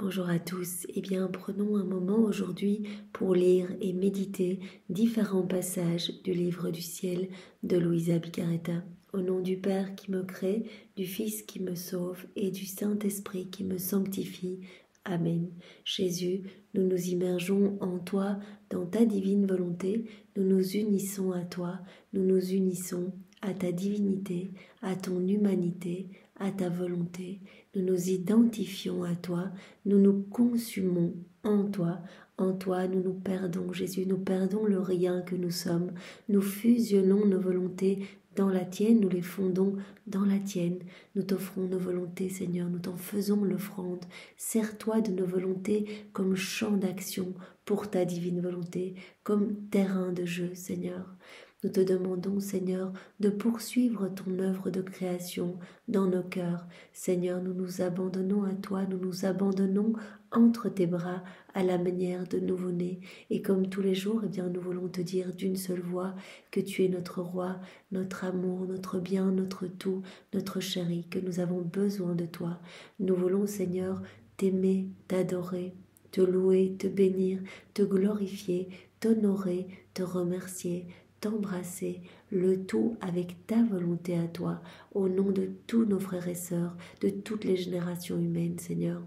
Bonjour à tous. Eh bien, prenons un moment aujourd'hui pour lire et méditer différents passages du livre du ciel de Luisa Picaretta. Au nom du Père qui me crée, du Fils qui me sauve et du Saint-Esprit qui me sanctifie. Amen. Jésus, nous nous immergeons en toi, dans ta divine volonté, nous nous unissons à toi, nous nous unissons à ta divinité, à ton humanité, à ta volonté. Nous nous identifions à toi, nous nous consumons en toi nous nous perdons, Jésus, nous perdons le rien que nous sommes, nous fusionnons nos volontés dans la tienne, nous les fondons dans la tienne, nous t'offrons nos volontés, Seigneur, nous t'en faisons l'offrande, sers-toi de nos volontés comme champ d'action pour ta divine volonté, comme terrain de jeu, Seigneur. Nous te demandons, Seigneur, de poursuivre ton œuvre de création dans nos cœurs. Seigneur, nous nous abandonnons à toi, nous nous abandonnons entre tes bras à la manière de nouveau-né. Et comme tous les jours, eh bien, nous voulons te dire d'une seule voix que tu es notre roi, notre amour, notre bien, notre tout, notre chéri, que nous avons besoin de toi. Nous voulons, Seigneur, t'aimer, t'adorer, te louer, te bénir, te glorifier, t'honorer, te remercier, t'embrasser, le tout avec ta volonté à toi, au nom de tous nos frères et sœurs, de toutes les générations humaines, Seigneur.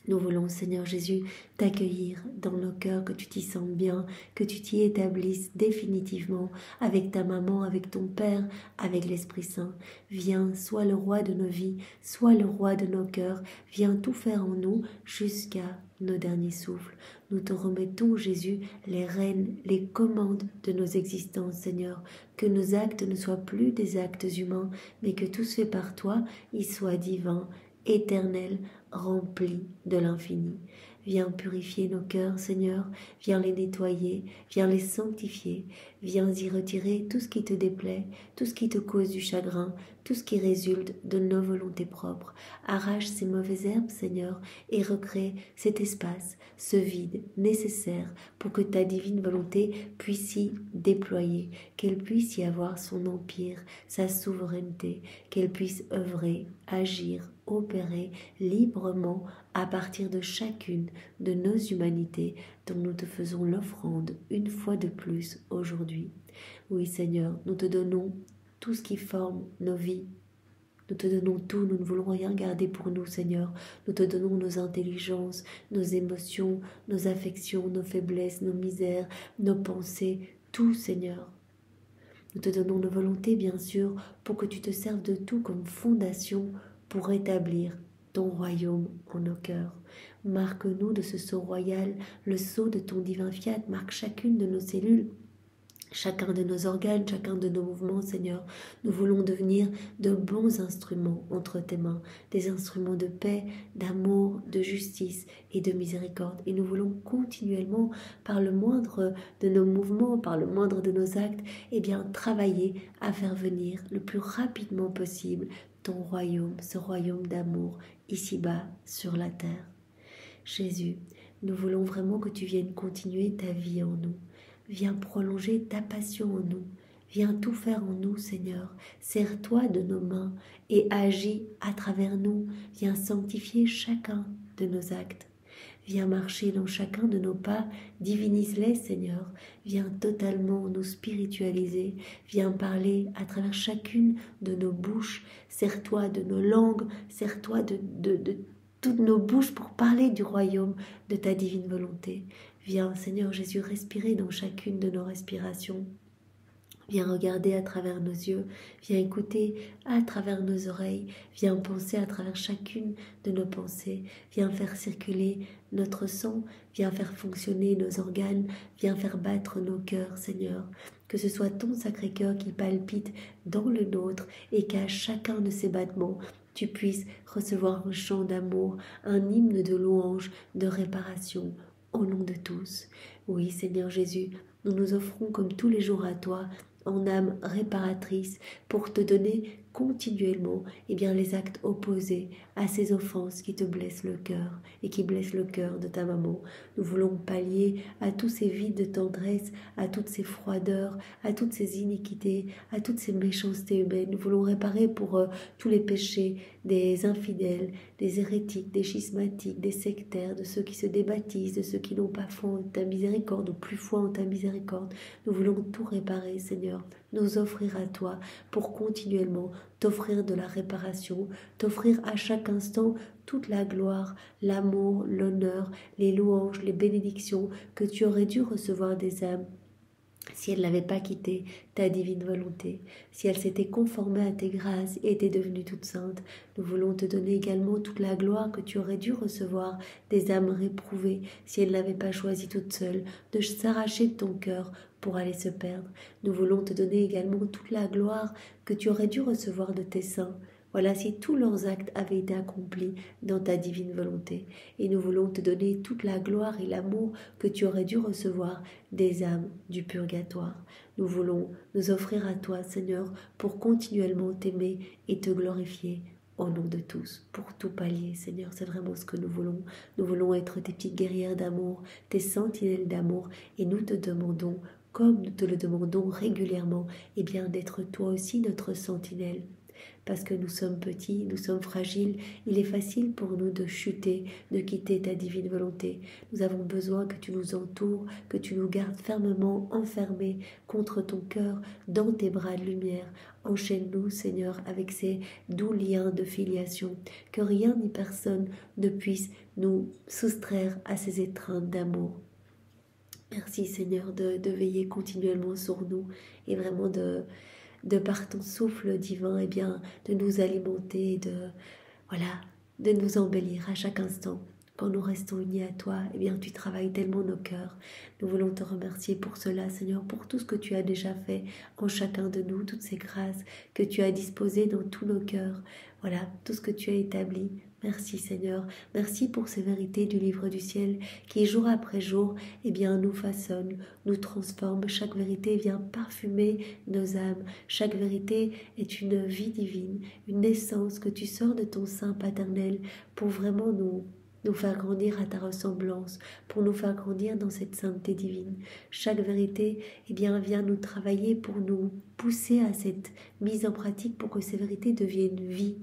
Nous voulons, Seigneur Jésus, t'accueillir dans nos cœurs, que tu t'y sens bien, que tu t'y établisses définitivement avec ta maman, avec ton Père, avec l'Esprit Saint. Viens, sois le roi de nos vies, sois le roi de nos cœurs, viens tout faire en nous jusqu'à nos derniers souffles. Nous te remettons, Jésus, les rênes, les commandes de nos existences, Seigneur. Que nos actes ne soient plus des actes humains, mais que tout se fait par toi, ils soient divins, éternels, remplis de l'infini. Viens purifier nos cœurs, Seigneur, viens les nettoyer, viens les sanctifier, viens y retirer tout ce qui te déplaît, tout ce qui te cause du chagrin, tout ce qui résulte de nos volontés propres. Arrache ces mauvaises herbes, Seigneur, et recrée cet espace, ce vide nécessaire pour que ta divine volonté puisse s'y déployer, qu'elle puisse y avoir son empire, sa souveraineté, qu'elle puisse œuvrer, agir, opérer librement à partir de chacune de nos humanités dont nous te faisons l'offrande une fois de plus aujourd'hui. Oui, Seigneur, nous te donnons tout ce qui forme nos vies. Nous te donnons tout, nous ne voulons rien garder pour nous, Seigneur. Nous te donnons nos intelligences, nos émotions, nos affections, nos faiblesses, nos misères, nos pensées, tout, Seigneur. Nous te donnons nos volontés, bien sûr, pour que tu te serves de tout comme fondation pour établir ton royaume en nos cœurs. Marque-nous de ce sceau royal, le sceau de ton divin fiat, marque chacune de nos cellules, chacun de nos organes, chacun de nos mouvements, Seigneur. Nous voulons devenir de bons instruments entre tes mains, des instruments de paix, d'amour, de justice et de miséricorde. Et nous voulons continuellement, par le moindre de nos mouvements, par le moindre de nos actes, eh bien, travailler à faire venir le plus rapidement possible ton royaume, ce royaume d'amour, ici-bas sur la terre. Jésus, nous voulons vraiment que tu viennes continuer ta vie en nous. Viens prolonger ta passion en nous. Viens tout faire en nous, Seigneur. Sers-toi de nos mains et agis à travers nous. Viens sanctifier chacun de nos actes. Viens marcher dans chacun de nos pas, divinise-les, Seigneur. Viens totalement nous spiritualiser. Viens parler à travers chacune de nos bouches. Sers-toi de nos langues. Sers-toi de toutes nos bouches pour parler du royaume de ta divine volonté. Viens, Seigneur Jésus, respirer dans chacune de nos respirations. Viens regarder à travers nos yeux, viens écouter à travers nos oreilles, viens penser à travers chacune de nos pensées, viens faire circuler notre sang, viens faire fonctionner nos organes, viens faire battre nos cœurs, Seigneur. Que ce soit ton Sacré-Cœur qui palpite dans le nôtre et qu'à chacun de ces battements, tu puisses recevoir un chant d'amour, un hymne de louange, de réparation, au nom de tous. Oui, Seigneur Jésus, nous nous offrons comme tous les jours à toi, en âme réparatrice, pour te donner continuellement les actes opposés à ces offenses qui te blessent le cœur et qui blessent le cœur de ta maman. Nous voulons pallier à tous ces vides de tendresse, à toutes ces froideurs, à toutes ces iniquités, à toutes ces méchancetés humaines. Nous voulons réparer pour tous les péchés des infidèles, des hérétiques, des schismatiques, des sectaires, de ceux qui se débaptisent, de ceux qui n'ont pas foi en ta miséricorde ou plus foi en ta miséricorde. Nous voulons tout réparer, Seigneur, nous offrir à toi pour continuellement t'offrir de la réparation, t'offrir à chaque instant toute la gloire, l'amour, l'honneur, les louanges, les bénédictions que tu aurais dû recevoir des âmes si elle n'avait pas quitté ta divine volonté, si elle s'était conformée à tes grâces et était devenue toute sainte. Nous voulons te donner également toute la gloire que tu aurais dû recevoir des âmes réprouvées si elles n'avaient pas choisi toutes seules de s'arracher de ton cœur pour aller se perdre. Nous voulons te donner également toute la gloire que tu aurais dû recevoir de tes saints. Voilà, si tous leurs actes avaient été accomplis dans ta divine volonté. Et nous voulons te donner toute la gloire et l'amour que tu aurais dû recevoir des âmes du purgatoire. Nous voulons nous offrir à toi, Seigneur, pour continuellement t'aimer et te glorifier au nom de tous, pour tout pallier, Seigneur. C'est vraiment ce que nous voulons. Nous voulons être tes petites guerrières d'amour, tes sentinelles d'amour, et nous te demandons, comme nous te le demandons régulièrement, d'être toi aussi notre sentinelle. Parce que nous sommes petits, nous sommes fragiles, il est facile pour nous de chuter, de quitter ta divine volonté. Nous avons besoin que tu nous entoures, que tu nous gardes fermement enfermés contre ton cœur, dans tes bras de lumière. Enchaîne-nous, Seigneur, avec ces doux liens de filiation, que rien ni personne ne puisse nous soustraire à ces étreintes d'amour. Merci, Seigneur, de veiller continuellement sur nous et vraiment de par ton souffle divin, de nous alimenter, de nous embellir à chaque instant. Quand nous restons unis à toi, tu travailles tellement nos cœurs. Nous voulons te remercier pour cela, Seigneur, pour tout ce que tu as déjà fait en chacun de nous, toutes ces grâces que tu as disposées dans tous nos cœurs. Voilà, tout ce que tu as établi. Merci, Seigneur. Merci pour ces vérités du livre du ciel qui, jour après jour, nous façonnent, nous transforment. Chaque vérité vient parfumer nos âmes. Chaque vérité est une vie divine, une naissance que tu sors de ton sein paternel pour vraiment nous faire grandir à ta ressemblance, pour nous faire grandir dans cette sainteté divine. Chaque vérité vient nous travailler pour nous pousser à cette mise en pratique pour que ces vérités deviennent vie.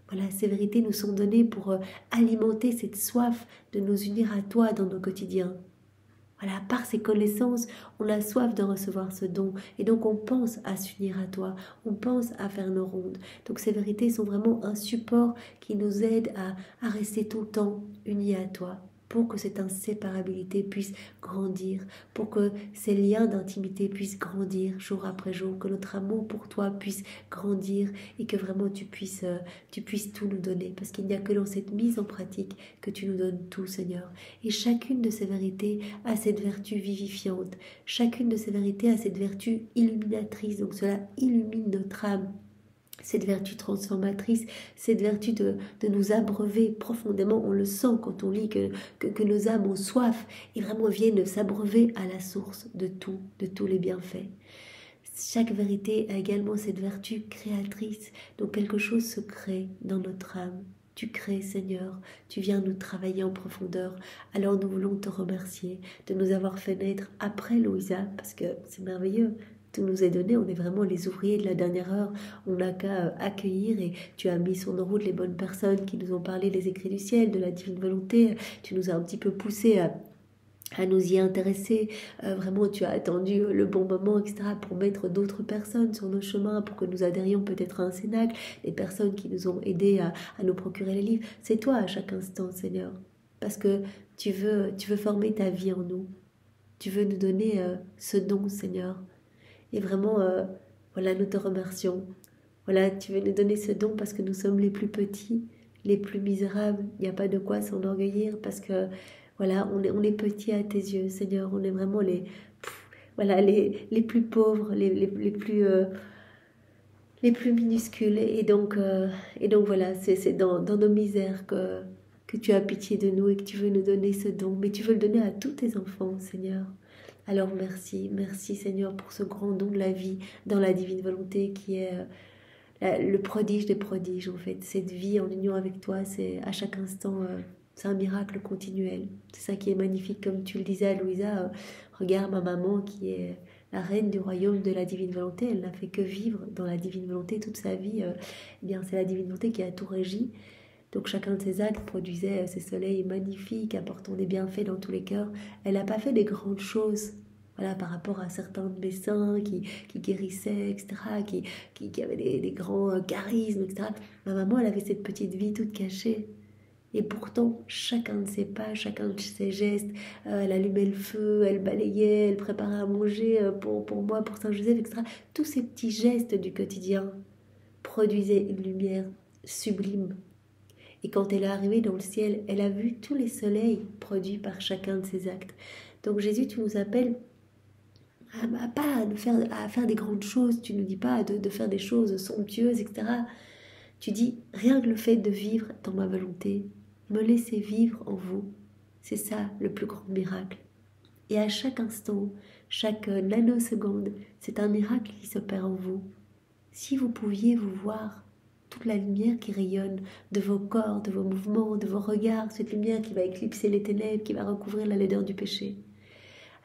Voilà, ces vérités nous sont données pour alimenter cette soif de nous unir à toi dans nos quotidiens. Voilà, par ces connaissances, on a soif de recevoir ce don. Et donc on pense à s'unir à toi, on pense à faire nos rondes. Donc ces vérités sont vraiment un support qui nous aide à rester tout le temps unis à toi, pour que cette inséparabilité puisse grandir, pour que ces liens d'intimité puissent grandir jour après jour, que notre amour pour toi puisse grandir et que vraiment tu puisses tout nous donner, parce qu'il n'y a que dans cette mise en pratique que tu nous donnes tout, Seigneur. Et chacune de ces vérités a cette vertu vivifiante, chacune de ces vérités a cette vertu illuminatrice, donc cela illumine notre âme. Cette vertu transformatrice, cette vertu de nous abreuver profondément, on le sent quand on lit que nos âmes ont soif et vraiment viennent s'abreuver à la source de tous les bienfaits. Chaque vérité a également cette vertu créatrice, donc quelque chose se crée dans notre âme. Tu crées, Seigneur, tu viens nous travailler en profondeur. Alors nous voulons te remercier de nous avoir fait naître après Louisa, parce que c'est merveilleux. Tout nous est donné, on est vraiment les ouvriers de la dernière heure, on n'a qu'à accueillir et tu as mis sur nos routes les bonnes personnes qui nous ont parlé des écrits du ciel, de la divine volonté, tu nous as un petit peu poussé à nous y intéresser, vraiment tu as attendu le bon moment, etc., pour mettre d'autres personnes sur nos chemins, pour que nous adhérions peut-être à un cénacle, les personnes qui nous ont aidés à nous procurer les livres. C'est toi à chaque instant, Seigneur, parce que tu veux former ta vie en nous, tu veux nous donner ce don, Seigneur. Et vraiment, nous te remercions. Voilà, tu veux nous donner ce don parce que nous sommes les plus petits, les plus misérables. Il n'y a pas de quoi s'enorgueillir parce que, on est petits à tes yeux, Seigneur. On est vraiment les plus pauvres, les plus minuscules. Et donc voilà, c'est dans nos misères que tu as pitié de nous et que tu veux nous donner ce don. Mais tu veux le donner à tous tes enfants, Seigneur. Alors merci Seigneur pour ce grand don de la vie dans la divine volonté qui est le prodige des prodiges, en fait. Cette vie en union avec toi, c'est à chaque instant, c'est un miracle continuel. C'est ça qui est magnifique, comme tu le disais à Louisa, regarde ma maman qui est la reine du royaume de la divine volonté, elle n'a fait que vivre dans la divine volonté toute sa vie. Eh bien, c'est la divine volonté qui a tout régi. Donc chacun de ses actes produisait ces soleils magnifiques, apportant des bienfaits dans tous les cœurs. Elle n'a pas fait des grandes choses, voilà, par rapport à certains de mes saints qui guérissaient, etc., qui avaient des grands charismes, etc. Ma maman, elle avait cette petite vie toute cachée. Et pourtant, chacun de ses pas, chacun de ses gestes, elle allumait le feu, elle balayait, elle préparait à manger pour moi, pour Saint-Joseph, etc. Tous ces petits gestes du quotidien produisaient une lumière sublime. Et quand elle est arrivée dans le ciel, elle a vu tous les soleils produits par chacun de ses actes. Donc Jésus, tu nous appelles à faire des grandes choses, tu ne dis pas de faire des choses somptueuses, etc. Tu dis, rien que le fait de vivre dans ma volonté, me laisser vivre en vous, c'est ça le plus grand miracle. Et à chaque instant, chaque nanoseconde, c'est un miracle qui s'opère en vous. Si vous pouviez vous voir toute la lumière qui rayonne de vos corps, de vos mouvements, de vos regards, cette lumière qui va éclipser les ténèbres, qui va recouvrir la laideur du péché.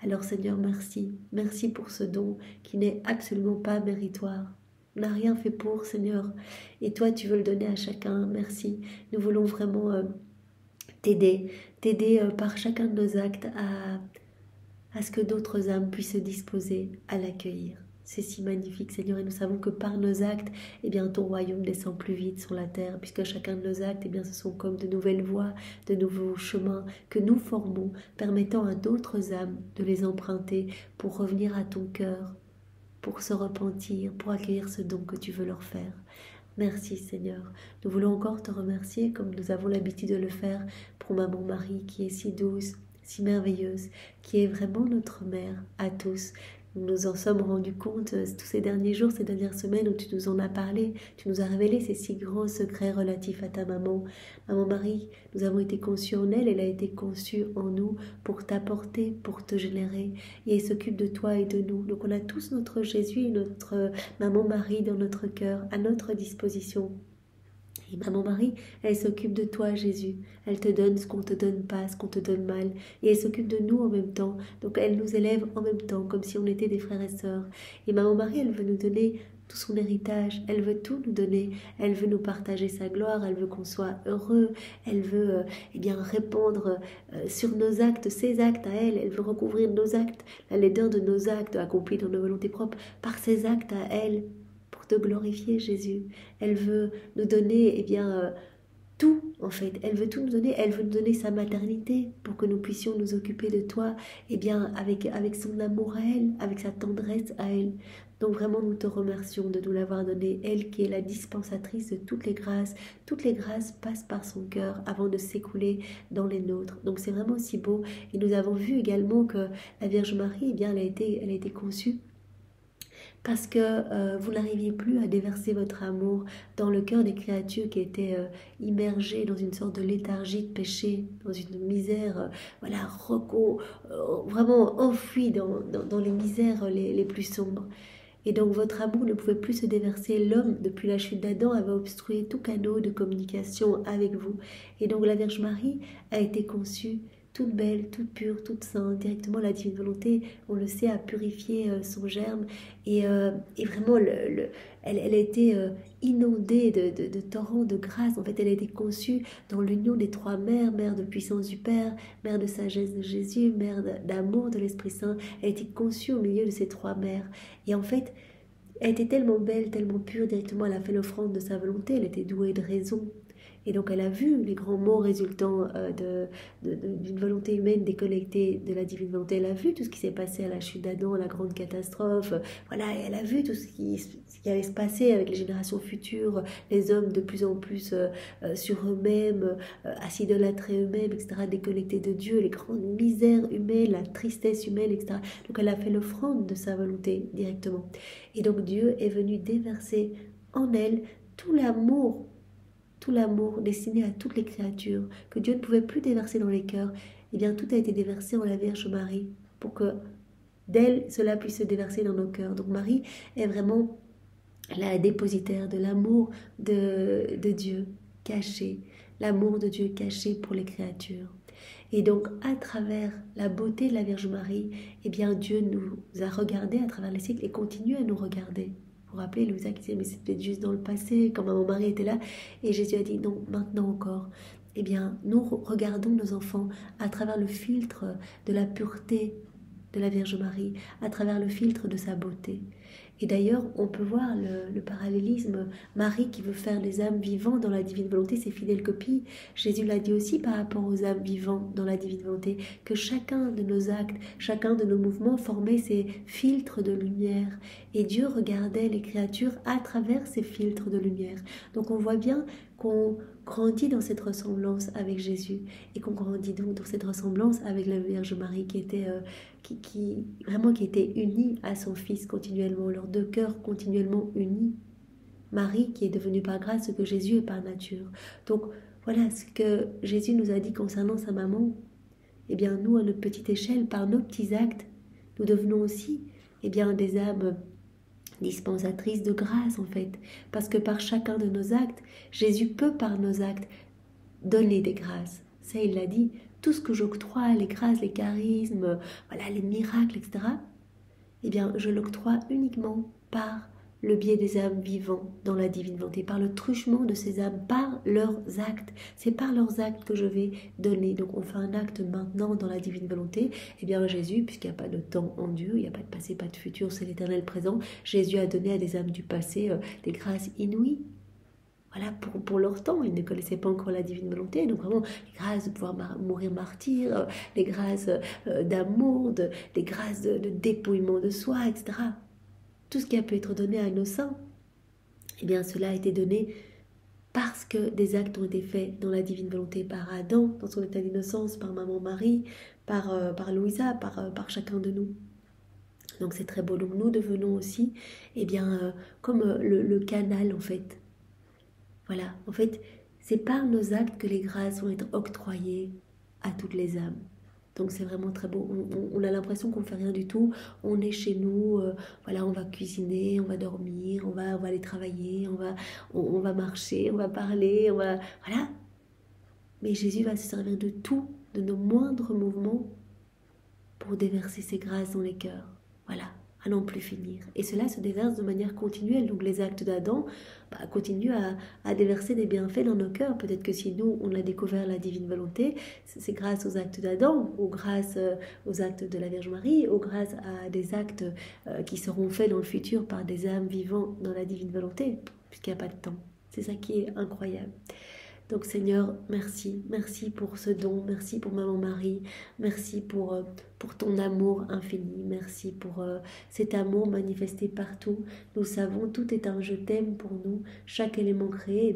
Alors Seigneur, merci. Merci pour ce don qui n'est absolument pas méritoire. On n'a rien fait pour, Seigneur. Et toi, tu veux le donner à chacun. Merci. Nous voulons vraiment t'aider par chacun de nos actes à ce que d'autres âmes puissent se disposer à l'accueillir. C'est si magnifique, Seigneur, et nous savons que par nos actes, eh bien, ton royaume descend plus vite sur la terre, puisque chacun de nos actes, eh bien, ce sont comme de nouvelles voies, de nouveaux chemins que nous formons, permettant à d'autres âmes de les emprunter pour revenir à ton cœur, pour se repentir, pour accueillir ce don que tu veux leur faire. Merci Seigneur. Nous voulons encore te remercier, comme nous avons l'habitude de le faire, pour Maman Marie, qui est si douce, si merveilleuse, qui est vraiment notre mère à tous. Nous nous en sommes rendus compte tous ces derniers jours, ces dernières semaines où tu nous en as parlé, tu nous as révélé ces si grands secrets relatifs à ta maman. Maman Marie, nous avons été conçus en elle, elle a été conçue en nous pour t'apporter, pour te générer, et elle s'occupe de toi et de nous. Donc on a tous notre Jésus, notre Maman Marie dans notre cœur, à notre disposition. Et Maman Marie, elle s'occupe de toi, Jésus. Elle te donne ce qu'on ne te donne pas, ce qu'on te donne mal. Et elle s'occupe de nous en même temps. Donc elle nous élève en même temps, comme si on était des frères et sœurs. Et Maman Marie, elle veut nous donner tout son héritage. Elle veut tout nous donner. Elle veut nous partager sa gloire. Elle veut qu'on soit heureux. Elle veut eh bien, répandre sur nos actes, ses actes à elle. Elle veut recouvrir nos actes, la laideur de nos actes accomplis dans nos volontés propres, par ses actes à elle. De glorifier Jésus. Elle veut nous donner eh bien, tout en fait. Elle veut tout nous donner. Elle veut nous donner sa maternité pour que nous puissions nous occuper de toi eh bien, avec son amour à elle, avec sa tendresse à elle. Donc vraiment nous te remercions de nous l'avoir donné. Elle qui est la dispensatrice de toutes les grâces. Toutes les grâces passent par son cœur avant de s'écouler dans les nôtres. Donc c'est vraiment si beau. Et nous avons vu également que la Vierge Marie, eh bien, elle a été conçue parce que vous n'arriviez plus à déverser votre amour dans le cœur des créatures qui étaient immergées dans une sorte de léthargie de péché, dans une misère, voilà, vraiment enfouie dans les misères les plus sombres. Et donc votre amour ne pouvait plus se déverser. L'homme, depuis la chute d'Adam, avait obstrué tout canal de communication avec vous. Et donc la Vierge Marie a été conçue toute belle, toute pure, toute sainte. Directement, la divine volonté, on le sait, a purifié son germe. Et vraiment, elle a été inondée de torrents de grâce. En fait, elle a été conçue dans l'union des trois mères, mère de puissance du Père, mère de sagesse de Jésus, mère d'amour de l'Esprit Saint. Elle a été conçue au milieu de ces trois mères. Et en fait, elle était tellement belle, tellement pure, directement, elle a fait l'offrande de sa volonté. Elle était douée de raison. Et donc elle a vu les grands mots résultant d'une volonté humaine déconnectée de la divine volonté. Elle a vu tout ce qui s'est passé à la chute d'Adam, la grande catastrophe. Voilà, et elle a vu tout ce qui allait se passer avec les générations futures, les hommes de plus en plus sur eux-mêmes, à s'idolâtrer eux-mêmes, etc., déconnectés de Dieu, les grandes misères humaines, la tristesse humaine, etc. Donc elle a fait l'offrande de sa volonté directement. Et donc Dieu est venu déverser en elle tout l'amour destiné à toutes les créatures, que Dieu ne pouvait plus déverser dans les cœurs, eh bien tout a été déversé en la Vierge Marie, pour que d'elle, cela puisse se déverser dans nos cœurs. Donc Marie est vraiment la dépositaire de l'amour de Dieu caché, l'amour de Dieu caché pour les créatures. Et donc, à travers la beauté de la Vierge Marie, eh bien, Dieu nous a regardés à travers les siècles et continue à nous regarder. Vous vous rappelez, Louisa qui disait, mais c'était juste dans le passé, quand maman Marie était là. Et Jésus a dit, non, maintenant encore. Eh bien, nous regardons nos enfants à travers le filtre de la pureté de la Vierge Marie, à travers le filtre de sa beauté. Et d'ailleurs, on peut voir le parallélisme. Marie qui veut faire des âmes vivantes dans la divine volonté, ses fidèles copies. Jésus l'a dit aussi par rapport aux âmes vivantes dans la divine volonté, que chacun de nos actes, chacun de nos mouvements formait ces filtres de lumière. Et Dieu regardait les créatures à travers ces filtres de lumière. Donc on voit bien qu'on grandit dans cette ressemblance avec Jésus et qu'on grandit donc dans cette ressemblance avec la Vierge Marie qui était vraiment qui était unie à son Fils continuellement, leurs deux cœurs continuellement unis. Marie qui est devenue par grâce ce que Jésus est par nature. Donc voilà ce que Jésus nous a dit concernant sa maman. Eh bien nous, à notre petite échelle, par nos petits actes, nous devenons aussi des âmes dispensatrices de grâce en fait. Parce que par chacun de nos actes, Jésus peut par nos actes donner des grâces. Ça, il l'a dit, tout ce que j'octroie, les grâces, les charismes, voilà, les miracles, etc., eh bien, je l'octroie uniquement par le biais des âmes vivants dans la divine volonté, par le truchement de ces âmes, par leurs actes. C'est par leurs actes que je vais donner. Donc, on fait un acte maintenant dans la divine volonté. Eh bien, Jésus, puisqu'il n'y a pas de temps en Dieu, il n'y a pas de passé, pas de futur, c'est l'éternel présent, Jésus a donné à des âmes du passé des grâces inouïes. Voilà, pour leur temps, ils ne connaissaient pas encore la divine volonté, donc vraiment les grâces de pouvoir mourir martyr, les grâces d'amour, les grâces de dépouillement de soi, etc. Tout ce qui a pu être donné à nos saints, eh bien cela a été donné parce que des actes ont été faits dans la divine volonté par Adam, dans son état d'innocence, par maman Marie, par Louisa, par chacun de nous. Donc c'est très beau. Donc nous devenons aussi, comme le canal en fait. Voilà, en fait, c'est par nos actes que les grâces vont être octroyées à toutes les âmes. Donc c'est vraiment très beau. On a l'impression qu'on ne fait rien du tout. On est chez nous, voilà, on va cuisiner, on va dormir, on va aller travailler, on va marcher, on va parler, voilà. Mais Jésus va se servir de tout, de nos moindres mouvements, pour déverser ses grâces dans les cœurs. Voilà, à n'en plus finir. Et cela se déverse de manière continuelle. Donc les actes d'Adam continuent à déverser des bienfaits dans nos cœurs. Peut-être que si nous, on a découvert la divine volonté, c'est grâce aux actes d'Adam, ou grâce aux actes de la Vierge Marie, ou grâce à des actes qui seront faits dans le futur par des âmes vivant dans la divine volonté, puisqu'il n'y a pas de temps. C'est ça qui est incroyable. Donc Seigneur, merci, merci pour ce don, merci pour Maman Marie, merci pour ton amour infini, merci pour cet amour manifesté partout. Nous savons, tout est un je t'aime pour nous. Chaque élément créé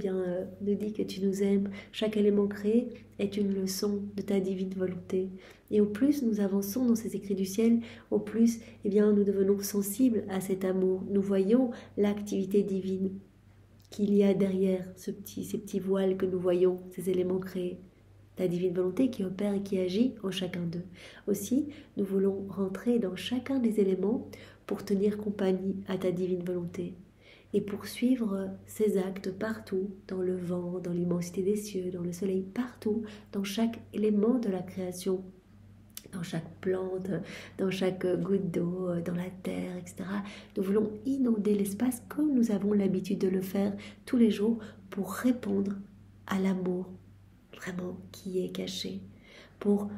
nous dit que tu nous aimes. Chaque élément créé est une leçon de ta divine volonté. Et au plus nous avançons dans ces écrits du ciel, au plus nous devenons sensibles à cet amour. Nous voyons l'activité divine qu'il y a derrière ces petits voiles que nous voyons, ces éléments créés. La divine volonté qui opère et qui agit en chacun d'eux. Aussi, nous voulons rentrer dans chacun des éléments pour tenir compagnie à ta divine volonté et poursuivre ces actes partout, dans le vent, dans l'immensité des cieux, dans le soleil, partout, dans chaque élément de la création, dans chaque plante, dans chaque goutte d'eau, dans la terre, etc. Nous voulons inonder l'espace comme nous avons l'habitude de le faire tous les jours pour répondre à l'amour vraiment qui est caché, pour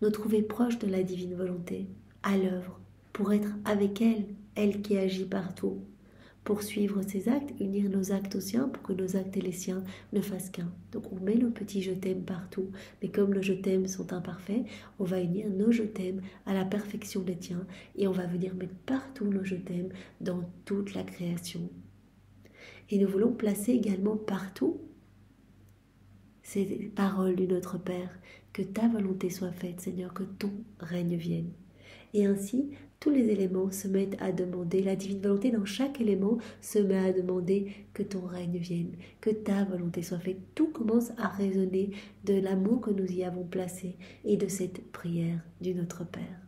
nous trouver proches de la divine volonté, à l'œuvre, pour être avec elle, elle qui agit partout, pour suivre ses actes, unir nos actes aux siens pour que nos actes et les siens ne fassent qu'un. Donc on met le petit je t'aime partout, mais comme le je t'aime sont imparfaits, on va unir nos je t'aime à la perfection des tiens et on va venir mettre partout nos je t'aime dans toute la création. Et nous voulons placer également partout ces paroles du Notre Père, que ta volonté soit faite, Seigneur, que ton règne vienne. Et ainsi, tous les éléments se mettent à demander, la divine volonté dans chaque élément se met à demander que ton règne vienne, que ta volonté soit faite. Tout commence à résonner de l'amour que nous y avons placé et de cette prière du Notre Père.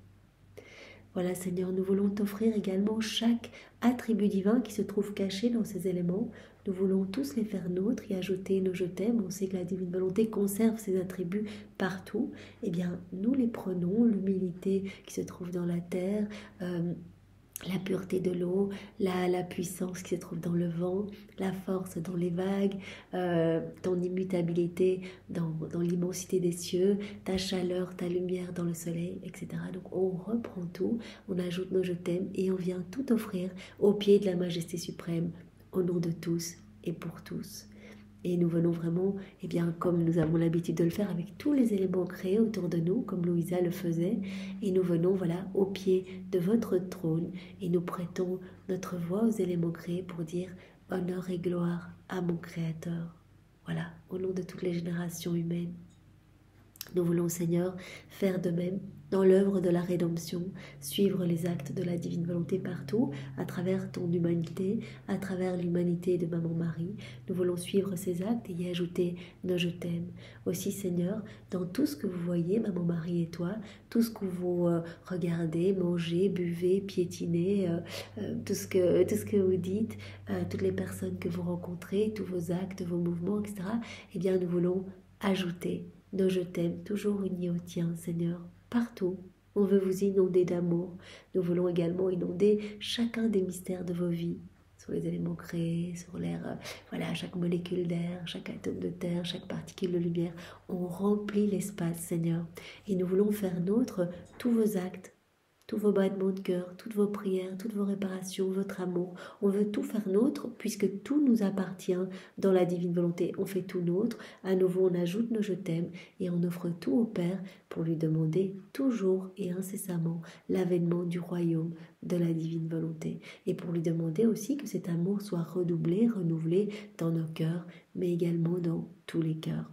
Voilà, Seigneur, nous voulons t'offrir également chaque attribut divin qui se trouve caché dans ces éléments. Nous voulons tous les faire nôtres et ajouter nos je t'aime. On sait que la divine volonté conserve ces attributs partout. Eh bien, nous les prenons, l'humilité qui se trouve dans la terre, la pureté de l'eau, la puissance qui se trouve dans le vent, la force dans les vagues, ton immutabilité dans l'immensité des cieux, ta chaleur, ta lumière dans le soleil, etc. Donc on reprend tout, on ajoute nos je t'aime et on vient tout offrir au pied de la majesté suprême, au nom de tous et pour tous. Et nous venons vraiment, eh bien, comme nous avons l'habitude de le faire avec tous les éléments créés autour de nous, comme Louisa le faisait, et nous venons, voilà, au pied de votre trône et nous prêtons notre voix aux éléments créés pour dire honneur et gloire à mon Créateur. Voilà, au nom de toutes les générations humaines. Nous voulons, Seigneur, faire de même dans l'œuvre de la rédemption, suivre les actes de la divine volonté partout, à travers ton humanité, à travers l'humanité de Maman Marie. Nous voulons suivre ces actes et y ajouter nos je t'aime. Aussi, Seigneur, dans tout ce que vous voyez, Maman Marie et toi, tout ce que vous regardez, mangez, buvez, piétinez, tout ce que vous dites, toutes les personnes que vous rencontrez, tous vos actes, vos mouvements, etc., eh bien, nous voulons ajouter nos je t'aime, toujours unis au tien, Seigneur, partout. On veut vous inonder d'amour. Nous voulons également inonder chacun des mystères de vos vies, sur les éléments créés, sur l'air, voilà, chaque molécule d'air, chaque atome de terre, chaque particule de lumière. On remplit l'espace, Seigneur. Et nous voulons faire nôtre tous vos actes, tous vos battements de cœur, toutes vos prières, toutes vos réparations, votre amour. On veut tout faire nôtre puisque tout nous appartient dans la divine volonté. On fait tout nôtre. À nouveau, on ajoute nos je t'aime et on offre tout au Père pour lui demander toujours et incessamment l'avènement du royaume de la divine volonté. Et pour lui demander aussi que cet amour soit redoublé, renouvelé dans nos cœurs, mais également dans tous les cœurs.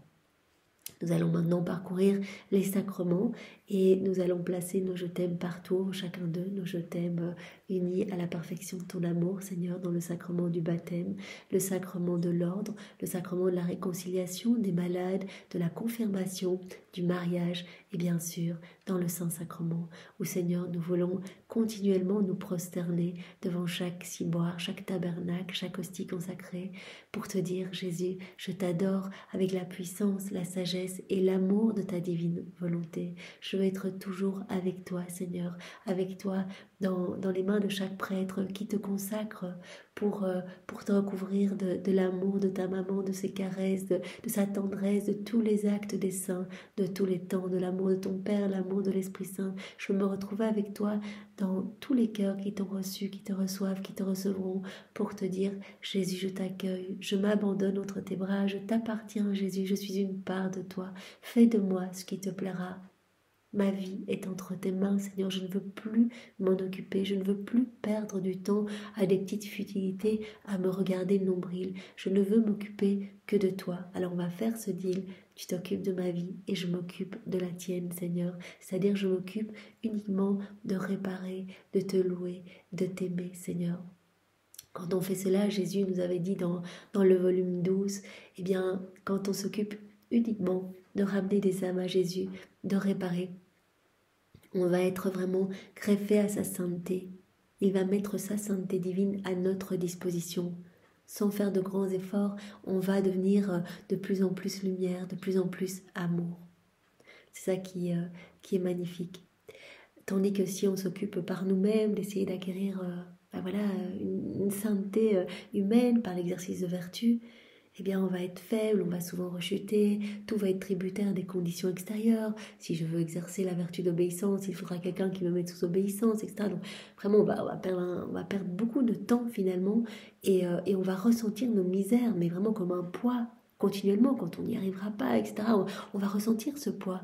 Nous allons maintenant parcourir les sacrements et nous allons placer nos je t'aime partout, chacun d'eux, nos je t'aime unis à la perfection de ton amour, Seigneur, dans le sacrement du baptême, le sacrement de l'ordre, le sacrement de la réconciliation des malades, de la confirmation, du mariage et bien sûr dans le Saint-Sacrement, où Seigneur, nous voulons continuellement nous prosterner devant chaque ciboire, chaque tabernacle, chaque hostie consacrée, pour te dire, Jésus, je t'adore avec la puissance, la sagesse et l'amour de ta divine volonté. Je veux être toujours avec toi, Seigneur, avec toi dans les mains de chaque prêtre qui te consacre pour te recouvrir de l'amour de ta maman, de ses caresses, de sa tendresse, de tous les actes des saints, de tous les temps, de l'amour de ton Père, l'amour de l'Esprit Saint. Je veux me retrouver avec toi dans tous les cœurs qui t'ont reçu, qui te reçoivent, qui te recevront, pour te dire, Jésus, je t'accueille, je m'abandonne entre tes bras, je t'appartiens, Jésus, je suis une part de toi. Fais de moi ce qui te plaira. Ma vie est entre tes mains, Seigneur, je ne veux plus m'en occuper, je ne veux plus perdre du temps à des petites futilités, à me regarder le nombril. Je ne veux m'occuper que de toi. Alors on va faire ce deal, tu t'occupes de ma vie et je m'occupe de la tienne, Seigneur. C'est-à-dire je m'occupe uniquement de réparer, de te louer, de t'aimer, Seigneur. Quand on fait cela, Jésus nous avait dit dans le volume 12, eh bien, quand on s'occupe uniquement de ramener des âmes à Jésus, de réparer, on va être vraiment greffé à sa sainteté. Il va mettre sa sainteté divine à notre disposition. Sans faire de grands efforts, on va devenir de plus en plus lumière, de plus en plus amour. C'est ça qui est magnifique. Tandis que si on s'occupe par nous-mêmes d'essayer d'acquérir une sainteté humaine par l'exercice de vertu, eh bien on va être faible, on va souvent rechuter, tout va être tributaire des conditions extérieures. Si je veux exercer la vertu d'obéissance, il faudra quelqu'un qui me mette sous obéissance, etc. Donc vraiment on va perdre beaucoup de temps finalement et on va ressentir nos misères, mais vraiment comme un poids continuellement quand on n'y arrivera pas, etc. On va ressentir ce poids.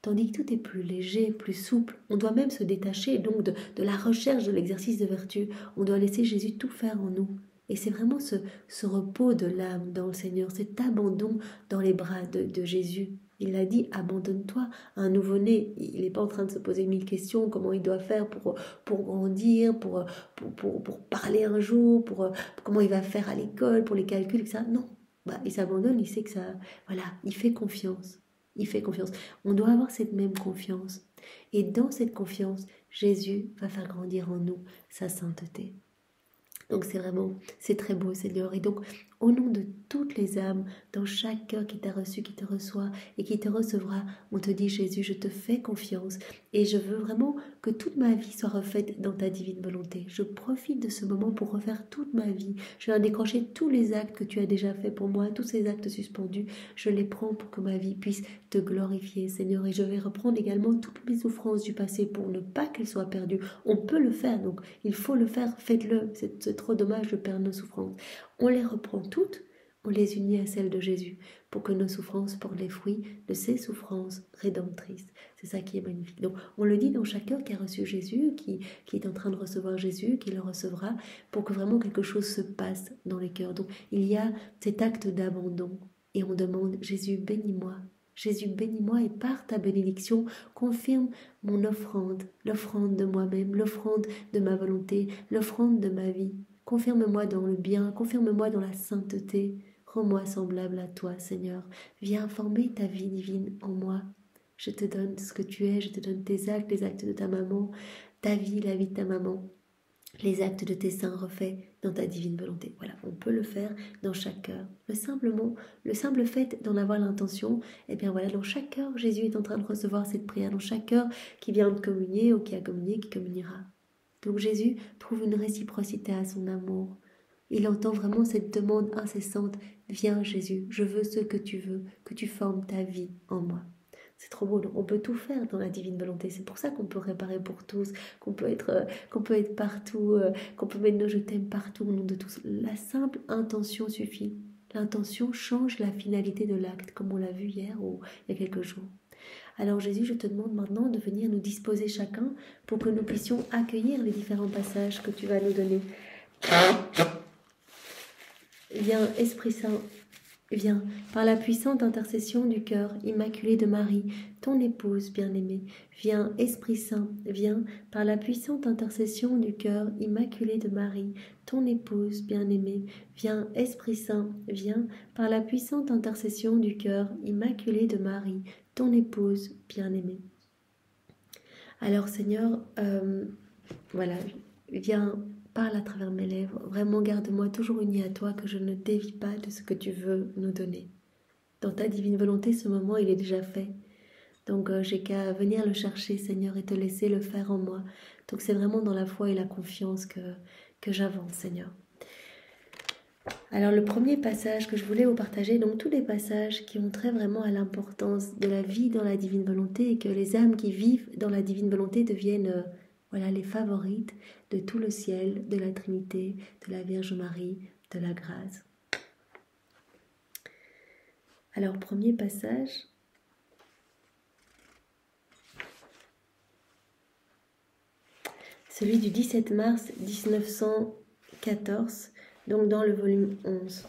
Tandis que tout est plus léger, plus souple. On doit même se détacher donc de la recherche de l'exercice de vertu. On doit laisser Jésus tout faire en nous. Et c'est vraiment ce repos de l'âme dans le Seigneur, cet abandon dans les bras de Jésus. Il a dit, abandonne-toi à un nouveau-né. Il n'est pas en train de se poser 1000 questions, comment il doit faire pour grandir, pour parler un jour, pour comment il va faire à l'école, pour les calculs, etc. Non, il s'abandonne, il sait que ça, voilà, il fait confiance. il fait confiance. On doit avoir cette même confiance. Et dans cette confiance, Jésus va faire grandir en nous sa sainteté. Donc c'est très beau Seigneur. Et donc au nom de toutes les âmes, dans chaque cœur qui t'a reçu, qui te reçoit et qui te recevra, on te dit Jésus, je te fais confiance et je veux vraiment que toute ma vie soit refaite dans ta divine volonté. Je profite de ce moment pour refaire toute ma vie. Je viens décrocher tous les actes que tu as déjà fait pour moi, tous ces actes suspendus, je les prends pour que ma vie puisse te glorifier Seigneur. Et je vais reprendre également toutes mes souffrances du passé pour ne pas qu'elles soient perdues. On peut le faire, donc il faut le faire, faites-le. C'est trop dommage de perdre nos souffrances. On les reprend toutes, on les unit à celles de Jésus pour que nos souffrances portent les fruits de ces souffrances rédemptrices. C'est ça qui est magnifique. Donc on le dit dans chaque cœur qui a reçu Jésus, qui est en train de recevoir Jésus, qui le recevra, pour que vraiment quelque chose se passe dans les cœurs. Donc il y a cet acte d'abandon et on demande Jésus bénis-moi. Jésus, bénis-moi et par ta bénédiction, confirme mon offrande, l'offrande de moi-même, l'offrande de ma volonté, l'offrande de ma vie. Confirme-moi dans le bien, confirme-moi dans la sainteté. Rends-moi semblable à toi, Seigneur. Viens former ta vie divine en moi. Je te donne ce que tu es, je te donne tes actes, les actes de ta maman, ta vie, la vie de ta maman, les actes de tes saints refaits dans ta divine volonté. Voilà, on peut le faire dans chaque cœur. Le simple fait d'en avoir l'intention, eh bien voilà, dans chaque cœur, Jésus est en train de recevoir cette prière. Dans chaque cœur qui vient de communier ou qui a communié, qui communiera. Donc Jésus trouve une réciprocité à son amour. Il entend vraiment cette demande incessante. Viens Jésus, je veux ce que tu veux, que tu formes ta vie en moi. C'est trop beau, on peut tout faire dans la divine volonté. C'est pour ça qu'on peut réparer pour tous, qu'on peut être partout, qu'on peut mettre nos je t'aime partout au nom de tous. La simple intention suffit. L'intention change la finalité de l'acte, comme on l'a vu hier ou il y a quelques jours. Alors Jésus, je te demande maintenant de venir nous disposer chacun pour que nous puissions accueillir les différents passages que tu vas nous donner. Viens, Esprit Saint, viens, par la puissante intercession du cœur immaculé de Marie, ton épouse bien-aimée. Viens, Esprit Saint, viens, par la puissante intercession du cœur immaculé de Marie, ton épouse bien-aimée. Viens, Esprit Saint, viens, par la puissante intercession du cœur immaculé de Marie, ton épouse bien-aimée. Alors Seigneur, voilà, viens, parle à travers mes lèvres, vraiment garde-moi toujours unie à toi, que je ne dévie pas de ce que tu veux nous donner. Dans ta divine volonté, ce moment, il est déjà fait. Donc j'ai qu'à venir le chercher, Seigneur, et te laisser le faire en moi. Donc c'est vraiment dans la foi et la confiance que j'avance, Seigneur. Alors le premier passage que je voulais vous partager, donc tous les passages qui ont trait vraiment à l'importance de la vie dans la divine volonté et que les âmes qui vivent dans la divine volonté deviennent voilà, les favorites de tout le ciel, de la Trinité, de la Vierge Marie, de la grâce. Alors premier passage, celui du 17 mars 1914, donc dans le volume 11.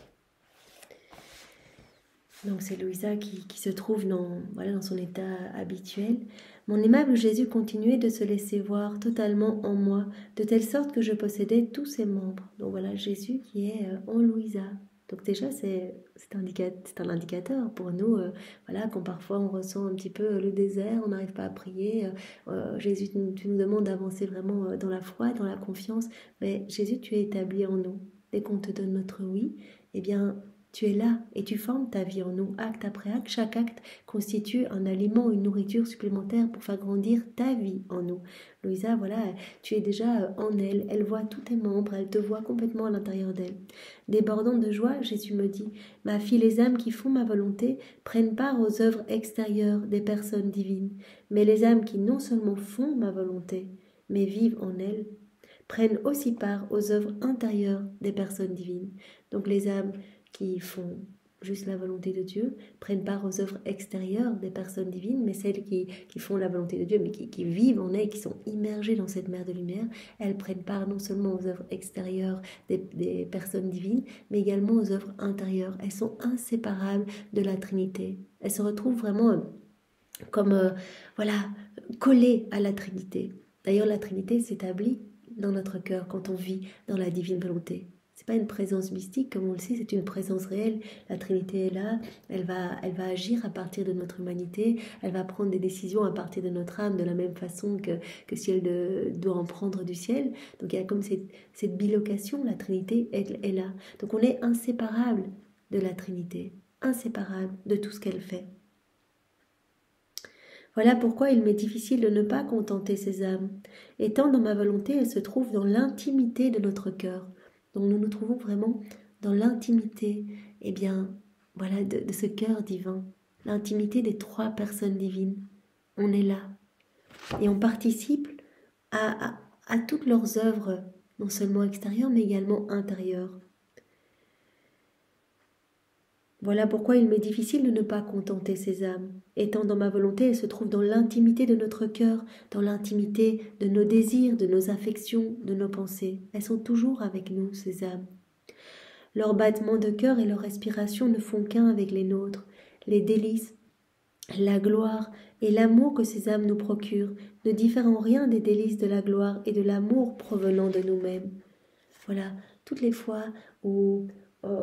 Donc c'est Louisa qui se trouve dans son état habituel. Mon aimable Jésus continuait de se laisser voir totalement en moi, de telle sorte que je possédais tous ses membres. Donc voilà, Jésus qui est en Louisa. Donc déjà, c'est un indicateur pour nous, voilà, quand parfois on ressent un petit peu le désert, on n'arrive pas à prier. Jésus, tu nous demandes d'avancer vraiment dans la foi, dans la confiance. Mais Jésus, tu es établi en nous. Dès qu'on te donne notre oui, eh bien, tu es là et tu formes ta vie en nous, acte après acte. Chaque acte constitue un aliment, une nourriture supplémentaire pour faire grandir ta vie en nous. Louisa, voilà, tu es déjà en elle. Elle voit tous tes membres, elle te voit complètement à l'intérieur d'elle. Débordant de joie, Jésus me dit, « Ma fille, les âmes qui font ma volonté prennent part aux œuvres extérieures des personnes divines. Mais les âmes qui non seulement font ma volonté, mais vivent en elle, prennent aussi part aux œuvres intérieures des personnes divines. » Donc les âmes qui font juste la volonté de Dieu, prennent part aux œuvres extérieures des personnes divines, mais celles qui font la volonté de Dieu, mais qui vivent en elle, qui sont immergées dans cette mer de lumière, elles prennent part non seulement aux œuvres extérieures des personnes divines, mais également aux œuvres intérieures. Elles sont inséparables de la Trinité. Elles se retrouvent vraiment comme, collées à la Trinité. D'ailleurs, la Trinité s'établit dans notre cœur quand on vit dans la divine volonté. C'est pas une présence mystique, comme on le sait, c'est une présence réelle. La Trinité est là, elle va agir à partir de notre humanité, elle va prendre des décisions à partir de notre âme, de la même façon que si elle doit en prendre du ciel. Donc il y a comme cette bilocation, la Trinité est là. Donc on est inséparable de la Trinité, inséparable de tout ce qu'elle fait. Voilà pourquoi il m'est difficile de ne pas contenter ces âmes. Étant dans ma volonté, elles se trouvent dans l'intimité de notre cœur. Donc nous nous trouvons vraiment dans l'intimité, eh bien, voilà, de ce cœur divin, l'intimité des trois personnes divines. On est là et on participe à toutes leurs œuvres, non seulement extérieures, mais également intérieures. Voilà pourquoi il m'est difficile de ne pas contenter ces âmes. Étant dans ma volonté, elles se trouvent dans l'intimité de notre cœur, dans l'intimité de nos désirs, de nos affections, de nos pensées. Elles sont toujours avec nous, ces âmes. Leurs battements de cœur et leur respiration ne font qu'un avec les nôtres. Les délices, la gloire et l'amour que ces âmes nous procurent ne diffèrent en rien des délices de la gloire et de l'amour provenant de nous-mêmes. Voilà, toutes les fois où